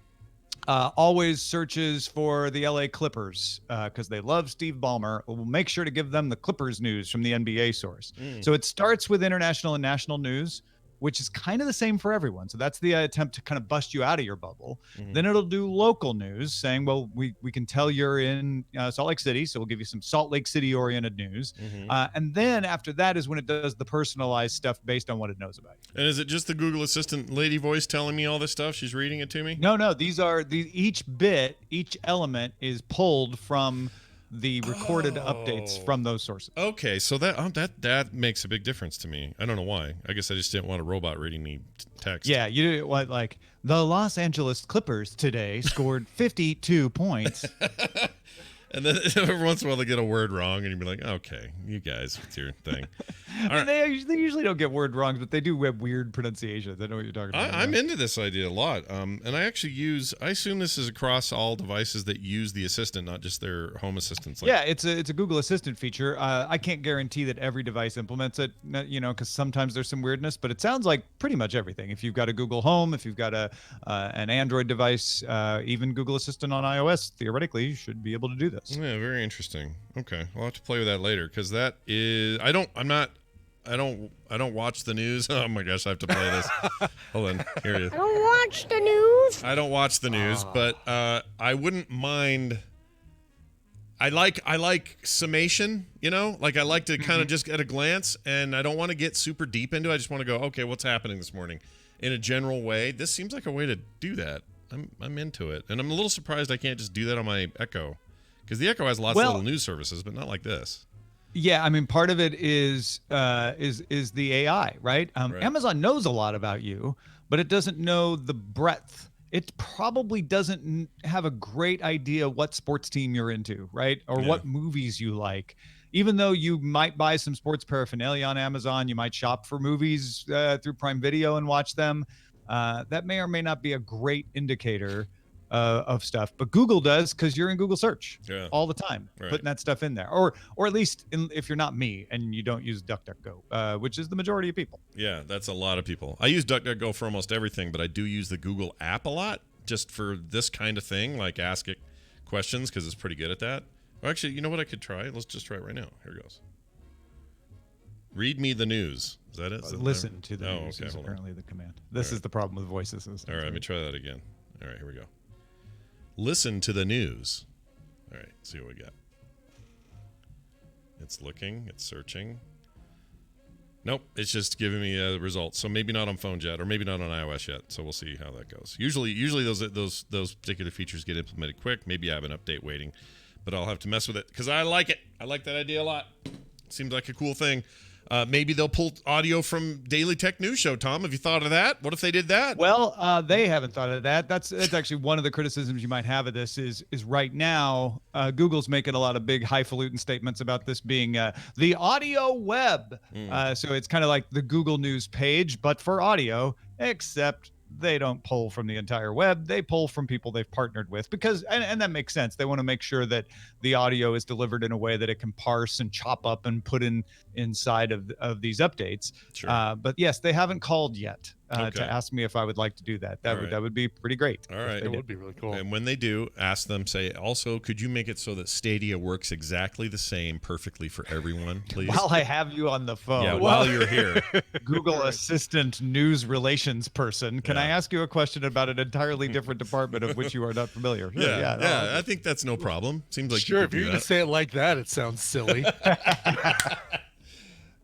always searches for the LA Clippers because they love Steve Ballmer, we'll make sure to give them the Clippers news from the NBA source. So it starts with international and national news, which is kind of the same for everyone. So that's the attempt to kind of bust you out of your bubble. Then it'll do local news saying, well, we can tell you're in Salt Lake City, so we'll give you some Salt Lake City oriented news. And then after that is when it does the personalized stuff based on what it knows about you. And is it just the Google Assistant lady voice telling me all this stuff? She's reading it to me? No, these are each element is pulled from the recorded updates from those sources. Okay, so that makes a big difference to me. I don't know why. I guess I just didn't want a robot reading me text. Yeah, you like the Los Angeles Clippers today scored 52 points. And then every once in a while they get a word wrong, and you'd be like, okay, you guys, it's your thing. All right. They usually don't get word wrongs, but they do have weird pronunciations. I know what you're talking about. I'm into this idea a lot. And I actually I assume this is across all devices that use the assistant, not just their home assistants. Yeah, it's a Google Assistant feature. I can't guarantee that every device implements it, because sometimes there's some weirdness, but it sounds like pretty much everything. If you've got a Google Home, if you've got an Android device, even Google Assistant on iOS, theoretically, you should be able to do this. Yeah, very interesting. Okay, I'll have to play with that later because that is I don't watch the news. Oh my gosh, I have to play this. Hold on, here it is. I don't watch the news. I don't watch the news, but I wouldn't mind. I like summation, like I like to kind of just at a glance, and I don't want to get super deep into it. I just want to go, okay, what's happening this morning in a general way. This seems like a way to do that. I'm into it, and I'm a little surprised I can't just do that on my Echo. Because the Echo has lots of little news services, but not like this. Yeah, I mean, part of it is the AI, right? Right? Amazon knows a lot about you, but it doesn't know the breadth. It probably doesn't have a great idea what sports team you're into, right? Or what movies you like. Even though you might buy some sports paraphernalia on Amazon, you might shop for movies through Prime Video and watch them. That may or may not be a great indicator of stuff, but Google does because you're in Google search all the time, putting that stuff in there, or at least if you're not me and you don't use DuckDuckGo, which is the majority of people. Yeah, that's a lot of people. I use DuckDuckGo for almost everything, but I do use the Google app a lot just for this kind of thing, like ask it questions because it's pretty good at that. Or actually, you know what I could try? Let's just try it right now. Here it goes. Read me the news. Is that it? Listen to the news is apparently the command. This is the problem with voice assistants. All right, let me try that again. All right, here we go. Listen to the news. All right, see what we got. It's looking. It's searching. Nope, it's just giving me the results. So maybe not on phones yet, or maybe not on iOS yet. So we'll see how that goes. Usually those particular features get implemented quick. Maybe I have an update waiting, but I'll have to mess with it because I like it. I like that idea a lot. Seems like a cool thing. Maybe they'll pull audio from Daily Tech News Show. Tom, have you thought of that? What if they did that? Well, they haven't thought of that. That's actually one of the criticisms you might have of this is right now Google's making a lot of big highfalutin statements about this being the audio web. So it's kind of like the Google News page, but for audio, except they don't pull from the entire web. They pull from people they've partnered with because, and that makes sense. They want to make sure that the audio is delivered in a way that it can parse and chop up and put inside of these updates. Sure. But yes, they haven't called yet to ask me if I would like to do that. That would be pretty great. All right. It would be really cool. And when they do, ask them, say, also, could you make it so that Stadia works exactly the same perfectly for everyone, please? While I have you on the phone. Yeah, while you're here. Google Assistant news relations person, can I ask you a question about an entirely different department of which you are not familiar? Yeah, I think that's no problem. Seems like sure, you if you're going to say it like that, it sounds silly.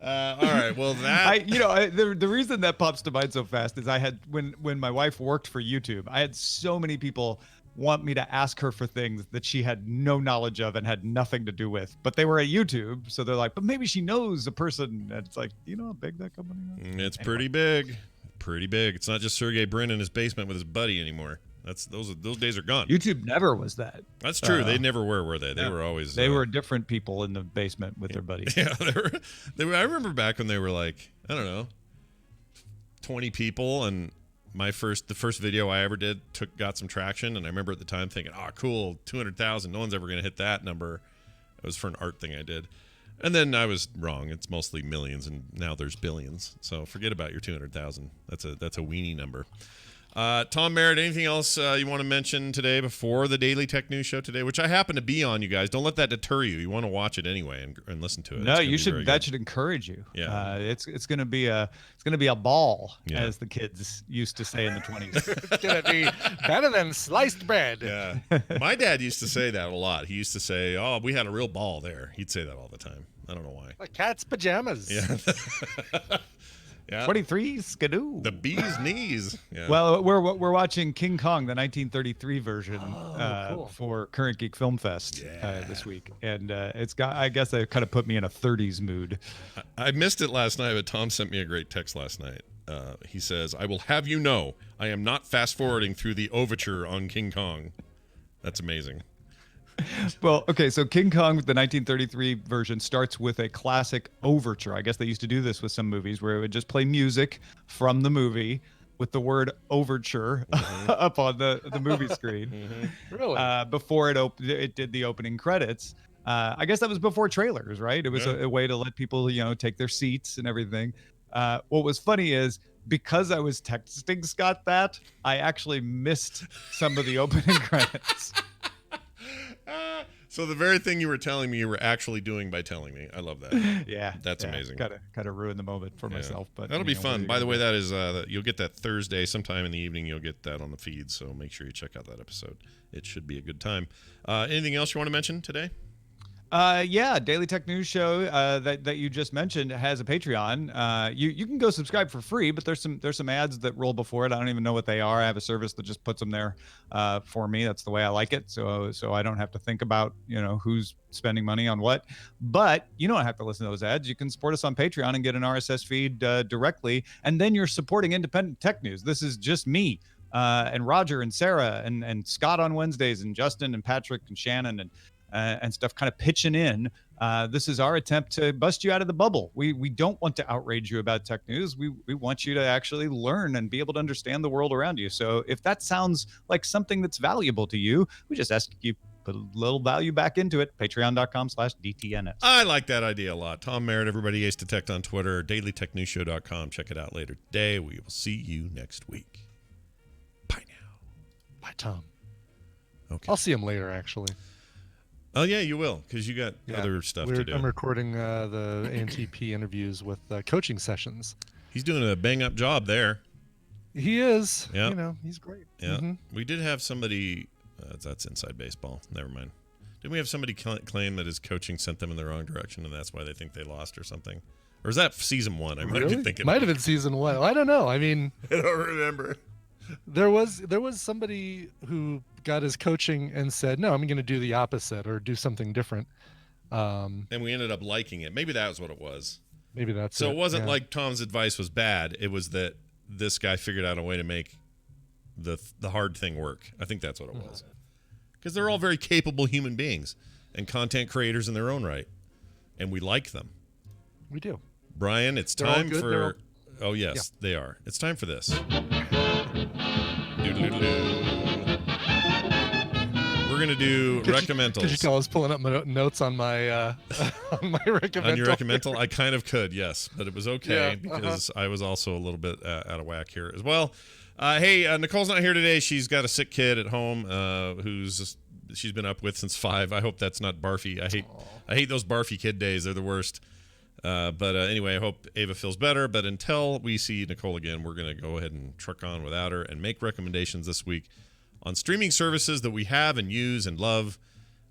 All right. Well, the reason that pops to mind so fast is I had when my wife worked for YouTube, I had so many people want me to ask her for things that she had no knowledge of and had nothing to do with. But they were at YouTube, so they're like, but maybe she knows a person. And it's like, you know how big that company is? It's pretty big. Pretty big. It's not just Sergey Brin in his basement with his buddy anymore. Those days are gone. YouTube never was that. That's true. They never were they? They were always. They were different people in the basement with their buddies. Yeah, they were. I remember back when they were like, I don't know, 20 people, and the first video I ever did got some traction, and I remember at the time thinking, oh, cool, 200,000. No one's ever gonna hit that number. It was for an art thing I did. And then I was wrong. It's mostly millions, and now there's billions. So forget about your 200,000. That's a weenie number. Tom Merritt, anything else you want to mention today before the Daily Tech News Show today, which I happen to be on, you guys? Don't let that deter you. You want to watch it anyway and listen to it. No, you should. That should encourage you. Yeah, it's gonna be a ball, as the kids used to say in the 20s. It's gonna be better than sliced bread. Yeah, my dad used to say that a lot. He used to say, "Oh, we had a real ball there." He'd say that all the time. I don't know why. Like cat's pajamas. Yeah. Yeah. 23 skidoo. The bee's knees. Yeah. Well, we're watching King Kong, the 1933 version, cool. for Current Geek Film Fest this week, and I guess it kind of put me in a 30s mood. I missed it last night, but Tom sent me a great text last night. He says, "I will have you know, I am not fast forwarding through the overture on King Kong." That's amazing. Well, okay, so King Kong, the 1933 version, starts with a classic overture. I guess they used to do this with some movies where it would just play music from the movie with the word overture up on the movie screen. Really? Before it did the opening credits. I guess that was before trailers, right? It was a way to let people, take their seats and everything. What was funny is, because I was texting Scott that, I actually missed some of the opening credits. So the very thing you were telling me, you were actually doing by telling me. I love that. Yeah, that's amazing. Kind of ruin the moment for myself, but that'll be fun. By the way, that is you'll get that Thursday sometime in the evening. You'll get that on the feed, so make sure you check out that episode. It should be a good time. Anything else you want to mention today? Daily Tech News Show that you just mentioned has a Patreon. You can go subscribe for free, but there's some ads that roll before it. I don't even know what they are. I have a service that just puts them there for me. That's the way I like it. So I don't have to think about who's spending money on what. But you don't have to listen to those ads. You can support us on Patreon and get an RSS feed directly, and then you're supporting independent tech news. This is just me. And Roger and Sarah and Scott on Wednesdays, and Justin and Patrick and Shannon and stuff kind of pitching in. This is our attempt to bust you out of the bubble. We don't want to outrage you about tech news. We want you to actually learn and be able to understand the world around you. So if that sounds like something that's valuable to you, we just ask you put a little value back into it. Patreon.com/DTNS. I like that idea a lot. Tom Merritt, everybody, Ace Detect on Twitter, dailytechnewsshow.com. Check it out later today. We will see you next week. Bye now. Bye, Tom. Okay. I'll see him later, actually. Oh, yeah, you will, because you got other stuff to do. I'm recording the ANTP interviews with coaching sessions. He's doing a bang-up job there. He is. Yeah. He's great. Yeah. Mm-hmm. We did have somebody... that's inside baseball. Never mind. Didn't we have somebody claim that his coaching sent them in the wrong direction, and that's why they think they lost or something? Or is that season 1? I might be thinking. Might have been season 1. I don't know. I mean... I don't remember. There was somebody who got his coaching and said, no, I'm going to do the opposite or do something different. And we ended up liking it. Maybe that was what it was. Maybe that's so it wasn't like Tom's advice was bad. It was that this guy figured out a way to make the hard thing work. I think that's what it was. Because they're all very capable human beings and content creators in their own right. And we like them. We do. Brian, it's time for... Oh, yes, they are. It's time for this. We're going to do recommendals. Could you tell I was pulling up my notes on my on my recommendal? On your recommendal? I kind of could, yes. But it was okay because I was also a little bit out of whack here as well. Hey, Nicole's not here today. She's got a sick kid at home she's been up with since 5. I hope that's not barfy. I hate those barfy kid days. They're the worst. But anyway, I hope Ava feels better. But until we see Nicole again, we're going to go ahead and truck on without her and make recommendations this week on streaming services that we have and use and love.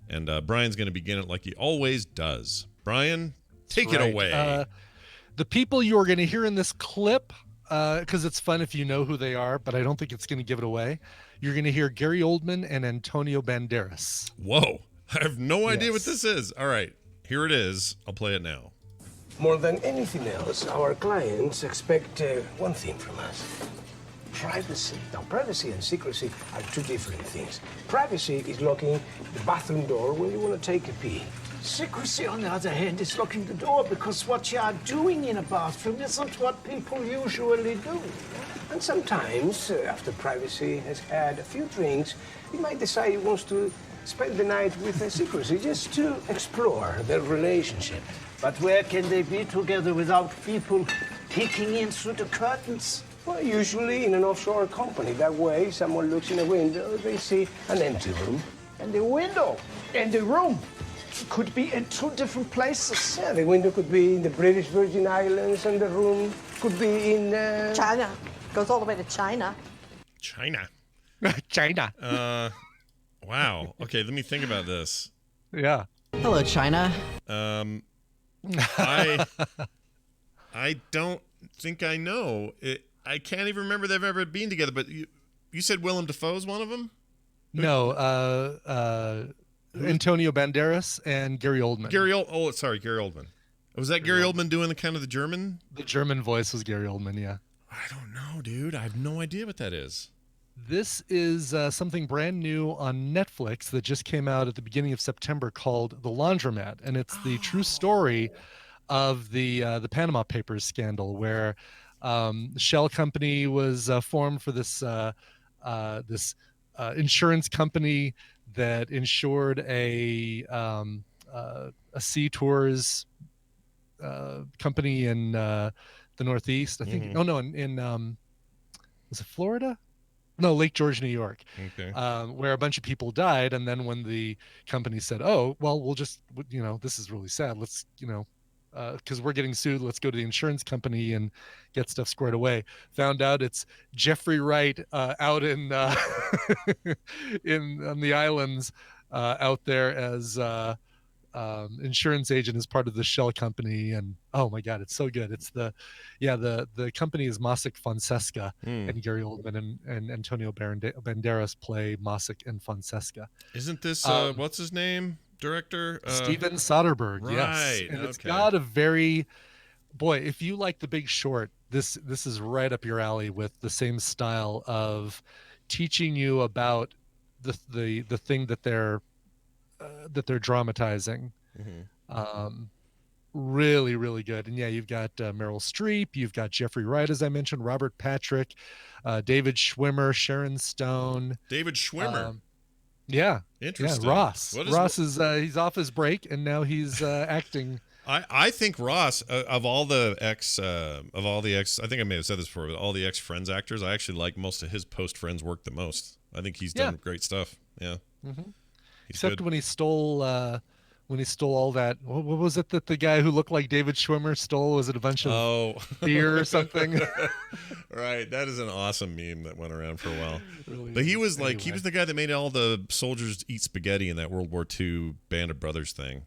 And Brian's going to begin it like he always does. Brian, take it away. The people you are going to hear in this clip because it's fun if you know who they are, but I don't think it's going to give it away. You're going to hear Gary Oldman and Antonio Banderas. Whoa. I have no idea what this is. All right. Here it is. I'll play it now. More than anything else, our clients expect one thing from us. Privacy. Now, privacy and secrecy are two different things. Privacy is locking the bathroom door when you want to take a pee. Secrecy, on the other hand, is locking the door because what you are doing in a bathroom isn't what people usually do. And sometimes, after privacy has had a few drinks, he might decide he wants to spend the night with a secrecy just to explore their relationship. But where can they be together without people peeking in through the curtains? Well, usually in an offshore company. That way, someone looks in a window, they see an empty room. And the window and the room could be in two different places. Yeah, the window could be in the British Virgin Islands, and the room could be in... China. Goes all the way to China. China. China. Wow. Okay, let me think about this. Yeah. Hello, China. I don't think I know. I can't even remember they've ever been together, but you said Willem Dafoe's one of them? No, Antonio Banderas and Gary Oldman. Gary Oldman. Was that Gary Oldman doing the German? The German voice was Gary Oldman, yeah. I don't know, dude. I have no idea what that is. This is something brand new on Netflix that just came out at the beginning of September called The Laundromat, and it's the true story of the Panama Papers scandal, where the Shell company was formed for this insurance company that insured a sea tours company in the Northeast. I think. In was it Florida? No, Lake George, New York, okay. Where a bunch of people died. And then when the company said, oh, well, we'll just, this is really sad. Let's, because we're getting sued, let's go to the insurance company and get stuff squared away. Found out it's Jeffrey Wright out in on the islands out there as insurance agent as part of the Shell company. And oh my God, it's so good. It's the company is Mossack Fonseca, and Gary Oldman and Antonio Banderas play Mossack and Fonseca. Isn't this what's his name? Director Steven Soderbergh. Right, yes, and it's got a very if you like The Big Short, this is right up your alley with the same style of teaching you about the thing that they're dramatizing. Really, really good. And yeah, you've got Meryl Streep, you've got Jeffrey Wright, as I mentioned, Robert Patrick, David Schwimmer, Sharon Stone. David Schwimmer. Yeah. Interesting. Yeah, Ross is he's off his break and now he's acting. I think Ross of all the ex I think I may have said this before, but all the ex Friends actors, I actually like most of his post Friends work the most. I think he's done great stuff. Yeah. Except when he stole all that, what was it that the guy who looked like David Schwimmer stole? Was it a bunch of beer or something? Right. That is an awesome meme that went around for a while. Really? But he was he was the guy that made all the soldiers eat spaghetti in that World War II Band of Brothers thing.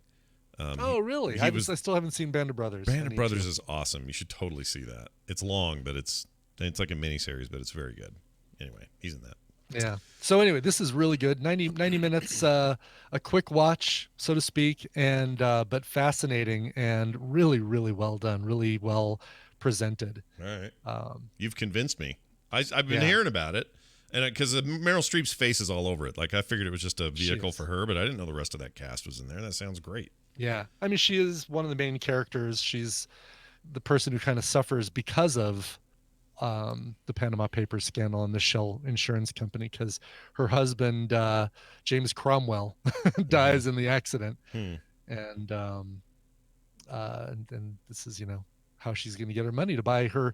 Really? I still haven't seen Band of Brothers. Band of Brothers is awesome. You should totally see that. It's long, but it's like a miniseries, but it's very good. Anyway, he's in that. Yeah. So anyway, this is really good. 90 minutes, a quick watch, so to speak, and but fascinating and really, really well done, really well presented. All right. You've convinced me. I've been hearing about it, and because Meryl Streep's face is all over it. Like I figured it was just a vehicle for her, but I didn't know the rest of that cast was in there. That sounds great. Yeah. I mean, she is one of the main characters. She's the person who kind of suffers because of the Panama Papers scandal and the Shell insurance company, because her husband James Cromwell dies in the accident, and this is how she's going to get her money to buy her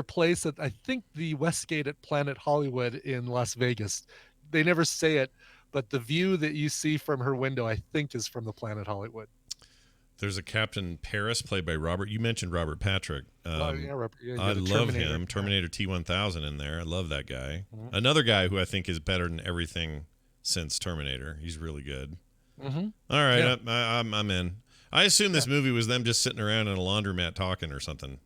place at, I think, the Westgate at Planet Hollywood in Las Vegas. They never say it, but the view that you see from her window, I think, is from the Planet Hollywood. There's a Captain Paris played by Robert. You mentioned Robert Patrick. Robert, I love him. Terminator T-1000 in there. I love that guy. Another guy who I think is better than everything since Terminator. He's really good. All right, I'm in. I assume this movie was them just sitting around in a laundromat talking or something.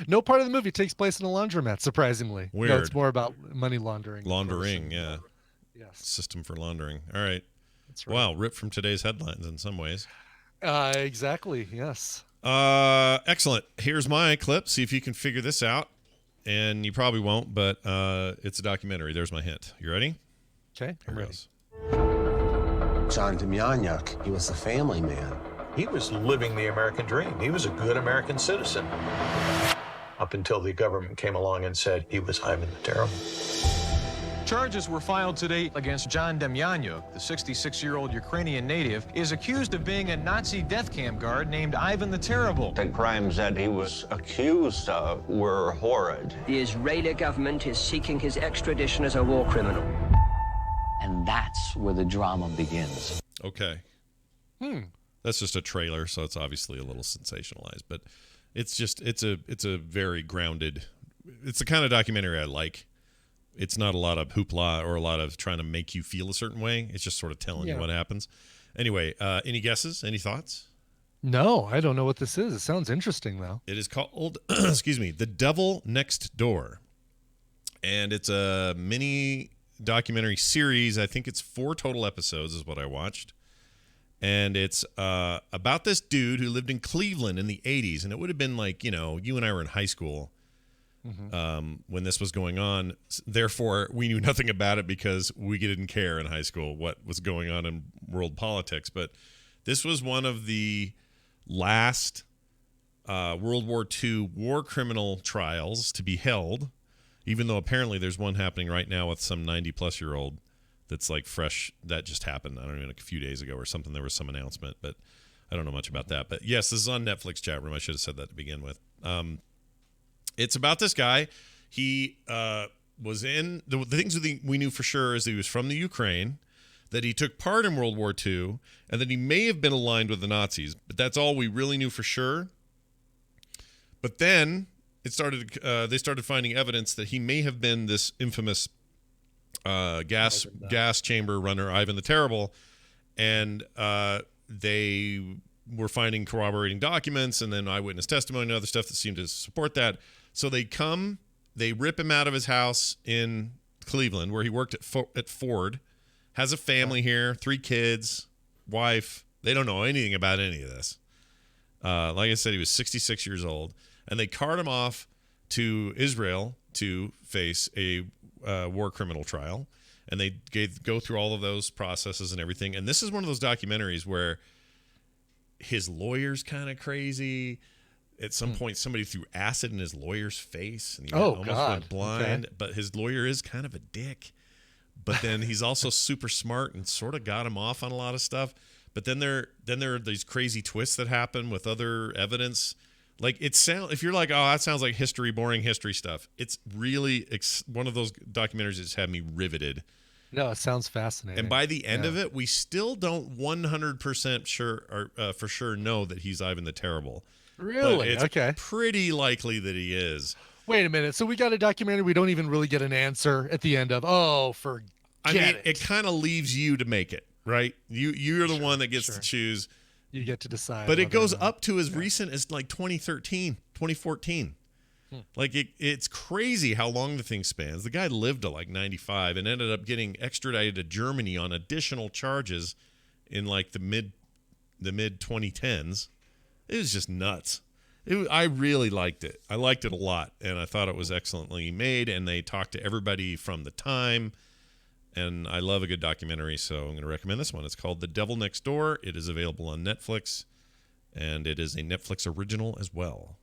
No part of the movie takes place in a laundromat, surprisingly. Weird. No, it's more about money laundering. Laundering, yeah. Yes. System for laundering. All right. That's right. Wow, ripped from today's headlines in some ways. Exactly, yes. Excellent. Here's my clip. See if you can figure this out. And you probably won't, but it's a documentary. There's my hint. You ready? Okay, I'm ready. John Demjanjuk, he was a family man. He was living the American dream. He was a good American citizen. Up until the government came along and said he was Ivan the Terrible. Charges were filed today against John Demjanjuk. The 66-year-old Ukrainian native is accused of being a Nazi death camp guard named Ivan the Terrible. The crimes that he was accused of were horrid. The Israeli government is seeking his extradition as a war criminal. And that's where the drama begins. Okay. That's just a trailer, so it's obviously a little sensationalized, but it's a very grounded. It's the kind of documentary I like. It's not a lot of hoopla or a lot of trying to make you feel a certain way. It's just sort of telling you what happens. Anyway, any guesses? Any thoughts? No, I don't know what this is. It sounds interesting, though. It is called, The Devil Next Door. And it's a mini documentary series. I think it's 4 total episodes is what I watched. And it's about this dude who lived in Cleveland in the 80s. And it would have been like, you and I were in high school when this was going on. Therefore, we knew nothing about it because we didn't care in high school what was going on in world politics. But this was one of the last World War II war criminal trials to be held, even though apparently there's one happening right now with some 90-plus-year-old that's like fresh. That just happened, I don't know, like a few days ago or something. There was some announcement, but I don't know much about that. But yes, this is on Netflix chat room. I should have said that to begin with. It's about this guy. He was in the things we knew for sure is that he was from the Ukraine, that he took part in World War II, and that he may have been aligned with the Nazis. But that's all we really knew for sure. But then they started finding evidence that he may have been this infamous gas chamber runner, Ivan the Terrible, and they were finding corroborating documents and then eyewitness testimony and other stuff that seemed to support that. So they rip him out of his house in Cleveland where he worked at Ford, has a family here, 3 kids, wife. They don't know anything about any of this. Like I said, he was 66 years old, and they cart him off to Israel to face a war criminal trial, and they go through all of those processes and everything. And this is one of those documentaries where his lawyer's kind of crazy. At some point, somebody threw acid in his lawyer's face, and he almost went blind. Okay. But his lawyer is kind of a dick. But then he's also super smart and sort of got him off on a lot of stuff. But then there are these crazy twists that happen with other evidence. Like if you're like, oh, that sounds like boring history stuff. It's really one of those documentaries that's had me riveted. No, it sounds fascinating. And by the end of it, we still don't 100% sure or for sure know that he's Ivan the Terrible. Really? But it's pretty likely that he is. Wait a minute. So we got a documentary we don't even really get an answer at the end of. Oh, forget it. It kind of leaves you to make it, right? You're the one that gets to choose. You get to decide. But it goes up to as recent as like 2013, 2014. Like it's crazy how long the thing spans. The guy lived to like 95 and ended up getting extradited to Germany on additional charges in like the mid 2010s. It was just nuts. I really liked it. I liked it a lot, and I thought it was excellently made, and they talked to everybody from the time, and I love a good documentary, so I'm going to recommend this one. It's called The Devil Next Door. It is available on Netflix, and it is a Netflix original as well.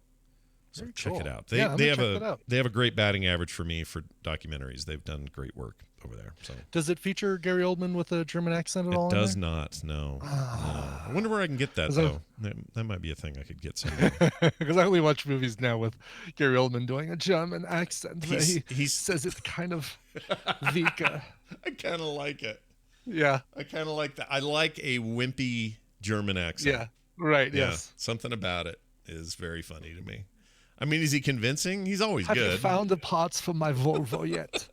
So check it out. They have a great batting average for me for documentaries. They've done great work over there. So does it feature Gary Oldman with a German accent at all? It does not. No. No. I wonder where I can get that though. That might be a thing I could get somewhere. Because I only watch movies now with Gary Oldman doing a German accent. He says it kind of weak. I kind of like it. Yeah. I kind of like that. I like a wimpy German accent. Yeah. Right. Yeah. Yes. Something about it is very funny to me. I mean, is he convincing? He's always good. Have you found the parts for my Volvo yet?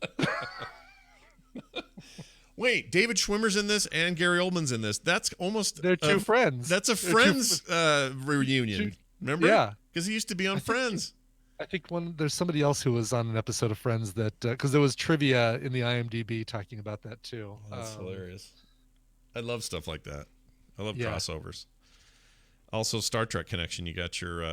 Wait, David Schwimmer's in this and Gary Oldman's in this. That's almost... They're two friends. That's a Friends reunion. Remember? Yeah. because he used to be on Friends. I think there's somebody else who was on an episode of Friends that because there was trivia in the IMDb talking about that too. That's hilarious. I love stuff like that. I love crossovers. Also, Star Trek connection. You got your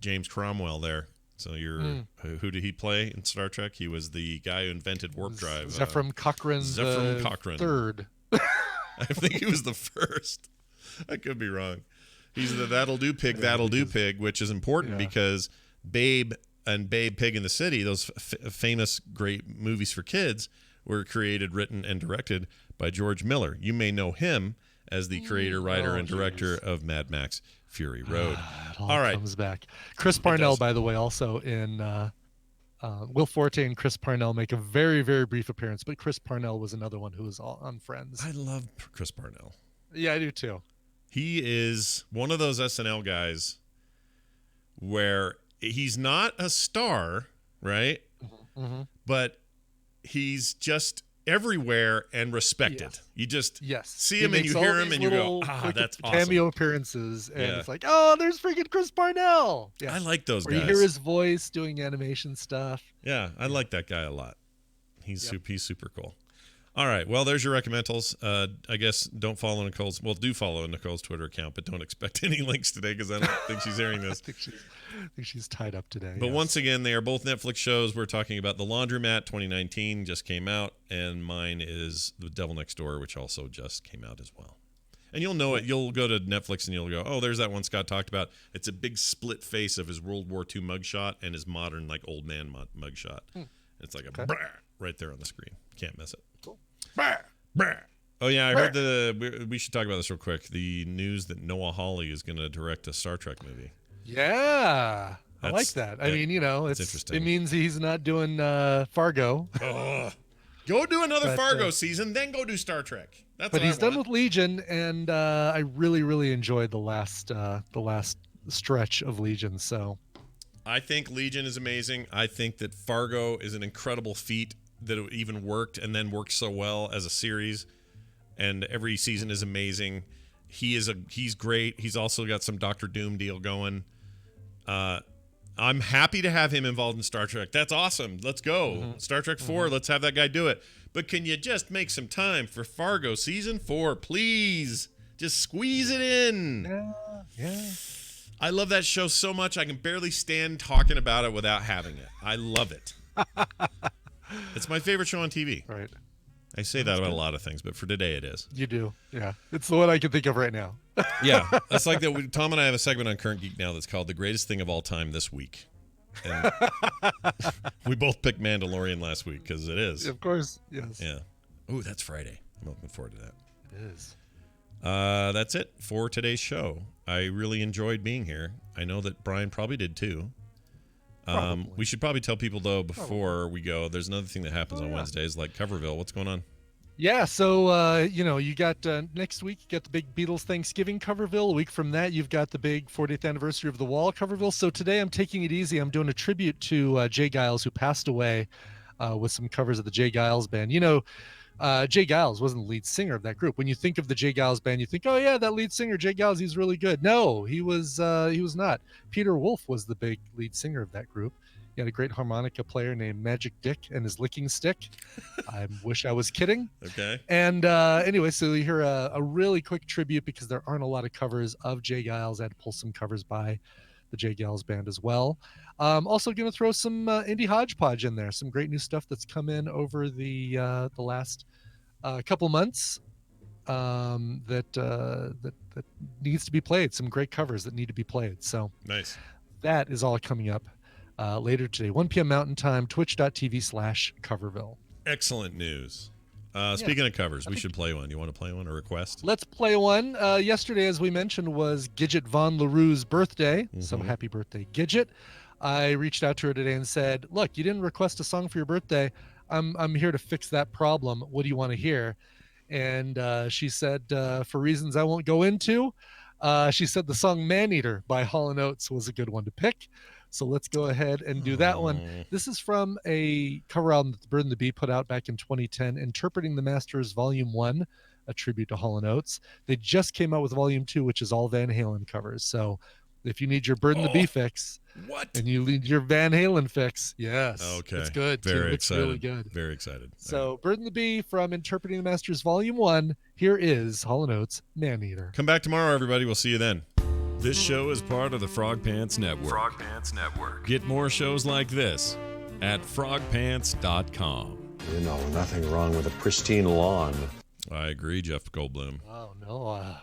James Cromwell there. So who did he play in Star Trek? He was the guy who invented warp drive. Zefram Cochrane third. I think he was the first. I could be wrong. He's the That'll Do Pig, which is important because Babe and Babe Pig in the City, those famous great movies for kids, were created, written, and directed by George Miller. You may know him as the creator, writer, and director of Mad Max Fury Road. All right. Comes back. Chris Parnell, by the way, also in Will Forte and Chris Parnell make a very, very brief appearance, but Chris Parnell was another one who was on Friends. I love Chris Parnell. Yeah, I do too. He is one of those SNL guys where he's not a star, right? Mm-hmm. But he's just everywhere and respected. Yes. You just see He him and you hear him and you go, that's awesome. Cameo appearances, and it's like, oh, there's freaking Chris Parnell. Yeah. I like those guys. You hear his voice doing animation stuff. Yeah, I like that guy a lot. He's super cool. All right, well, there's your recommendals. I guess don't follow Nicole's. Well, do follow Nicole's Twitter account, but don't expect any links today because I don't think she's hearing this. I think she's tied up today. But once again, they are both Netflix shows. We're talking about The Laundromat 2019 just came out, and mine is The Devil Next Door, which also just came out as well. And you'll know it. You'll go to Netflix and you'll go, oh, there's that one Scott talked about. It's a big split face of his World War II mugshot and his modern old man mugshot. It's like a brah right there on the screen. Can't miss it. Cool. Oh yeah, I heard we should talk about this real quick. The news that Noah Hawley is going to direct a Star Trek movie. Yeah, I like that. I mean, it's interesting. It means he's not doing Fargo. Go do another Fargo season, then go do Star Trek. But he's done with Legion, and I really enjoyed the last stretch of Legion. So I think Legion is amazing. I think that Fargo is an incredible feat that it even worked and then worked so well as a series, and every season is amazing. He's great. He's also got some Doctor Doom deal going. I'm happy to have him involved in Star Trek. That's awesome. Let's go. Star Trek 4, let's have that guy do it. But can you just make some time for Fargo season 4, please? Just squeeze it in. Yeah. I love that show so much I can barely stand talking about it without having it. I love it. It's my favorite show on TV. Right. I say that about a lot of things, but for today it is. You do. Yeah. It's the one I can think of right now. Yeah. That's like that. Tom and I have a segment on Current Geek now that's called The Greatest Thing of All Time This Week. And we both picked Mandalorian last week because it is. Of course. Yes. Yeah. Ooh, that's Friday. I'm looking forward to that. It is. That's it for today's show. I really enjoyed being here. I know that Brian probably did too. We should probably tell people though before we go. There's another thing that happens on Wednesdays, like Coverville. What's going on? Yeah, so you got next week. You got the big Beatles Thanksgiving Coverville. A week from that, you've got the big 40th anniversary of The Wall Coverville. So today, I'm taking it easy. I'm doing a tribute to Jay Giles, who passed away, with some covers of the Jay Giles Band. Jay Giles wasn't the lead singer of that group. When you think of the Jay Giles Band, you think, oh yeah, that lead singer Jay Giles, he's really good. No, he was not. Peter Wolf was the big lead singer of that group. He had a great harmonica player named Magic Dick and his licking stick. I wish I was kidding. Okay. And anyway, so you hear a really quick tribute because there aren't a lot of covers of Jay Giles. I had to pull some covers by the Jay Giles Band as well. Also going to throw some indie hodgepodge in there. Some great new stuff that's come in over the last couple months that needs to be played. Some great covers that need to be played. So nice. That is all coming up later today, 1 p.m. Mountain Time, twitch.tv/Coverville. Excellent news. Speaking of covers, we should play one. You want to play one or request? Let's play one. Yesterday, as we mentioned, was Gidget Von LaRue's birthday. So happy birthday, Gidget. I reached out to her today and said, look, you didn't request a song for your birthday. I'm here to fix that problem. What do you want to hear? And she said, for reasons I won't go into, she said the song Man-Eater by Hall & Oates was a good one to pick. So let's go ahead and do that one. This is from a cover album that the Bird and the Bee put out back in 2010, Interpreting the Masters Volume 1 a tribute to Hall & Oates. They just came out with Volume 2, which is all Van Halen covers. So if you need your Bird and the Bee fix, and you need your Van Halen fix, yes, okay, it's good. Very too. excited. It's really good. Very excited. So Bird and the Bee from Interpreting the Masters Volume 1. Here is Hall & Oates, Man-Eater. Come back tomorrow, everybody. We'll see you then. This show is part of the Frog Pants Network. Frog Pants Network. Get more shows like this at frogpants.com. You know, nothing wrong with a pristine lawn. I agree, Jeff Goldblum. Oh, no.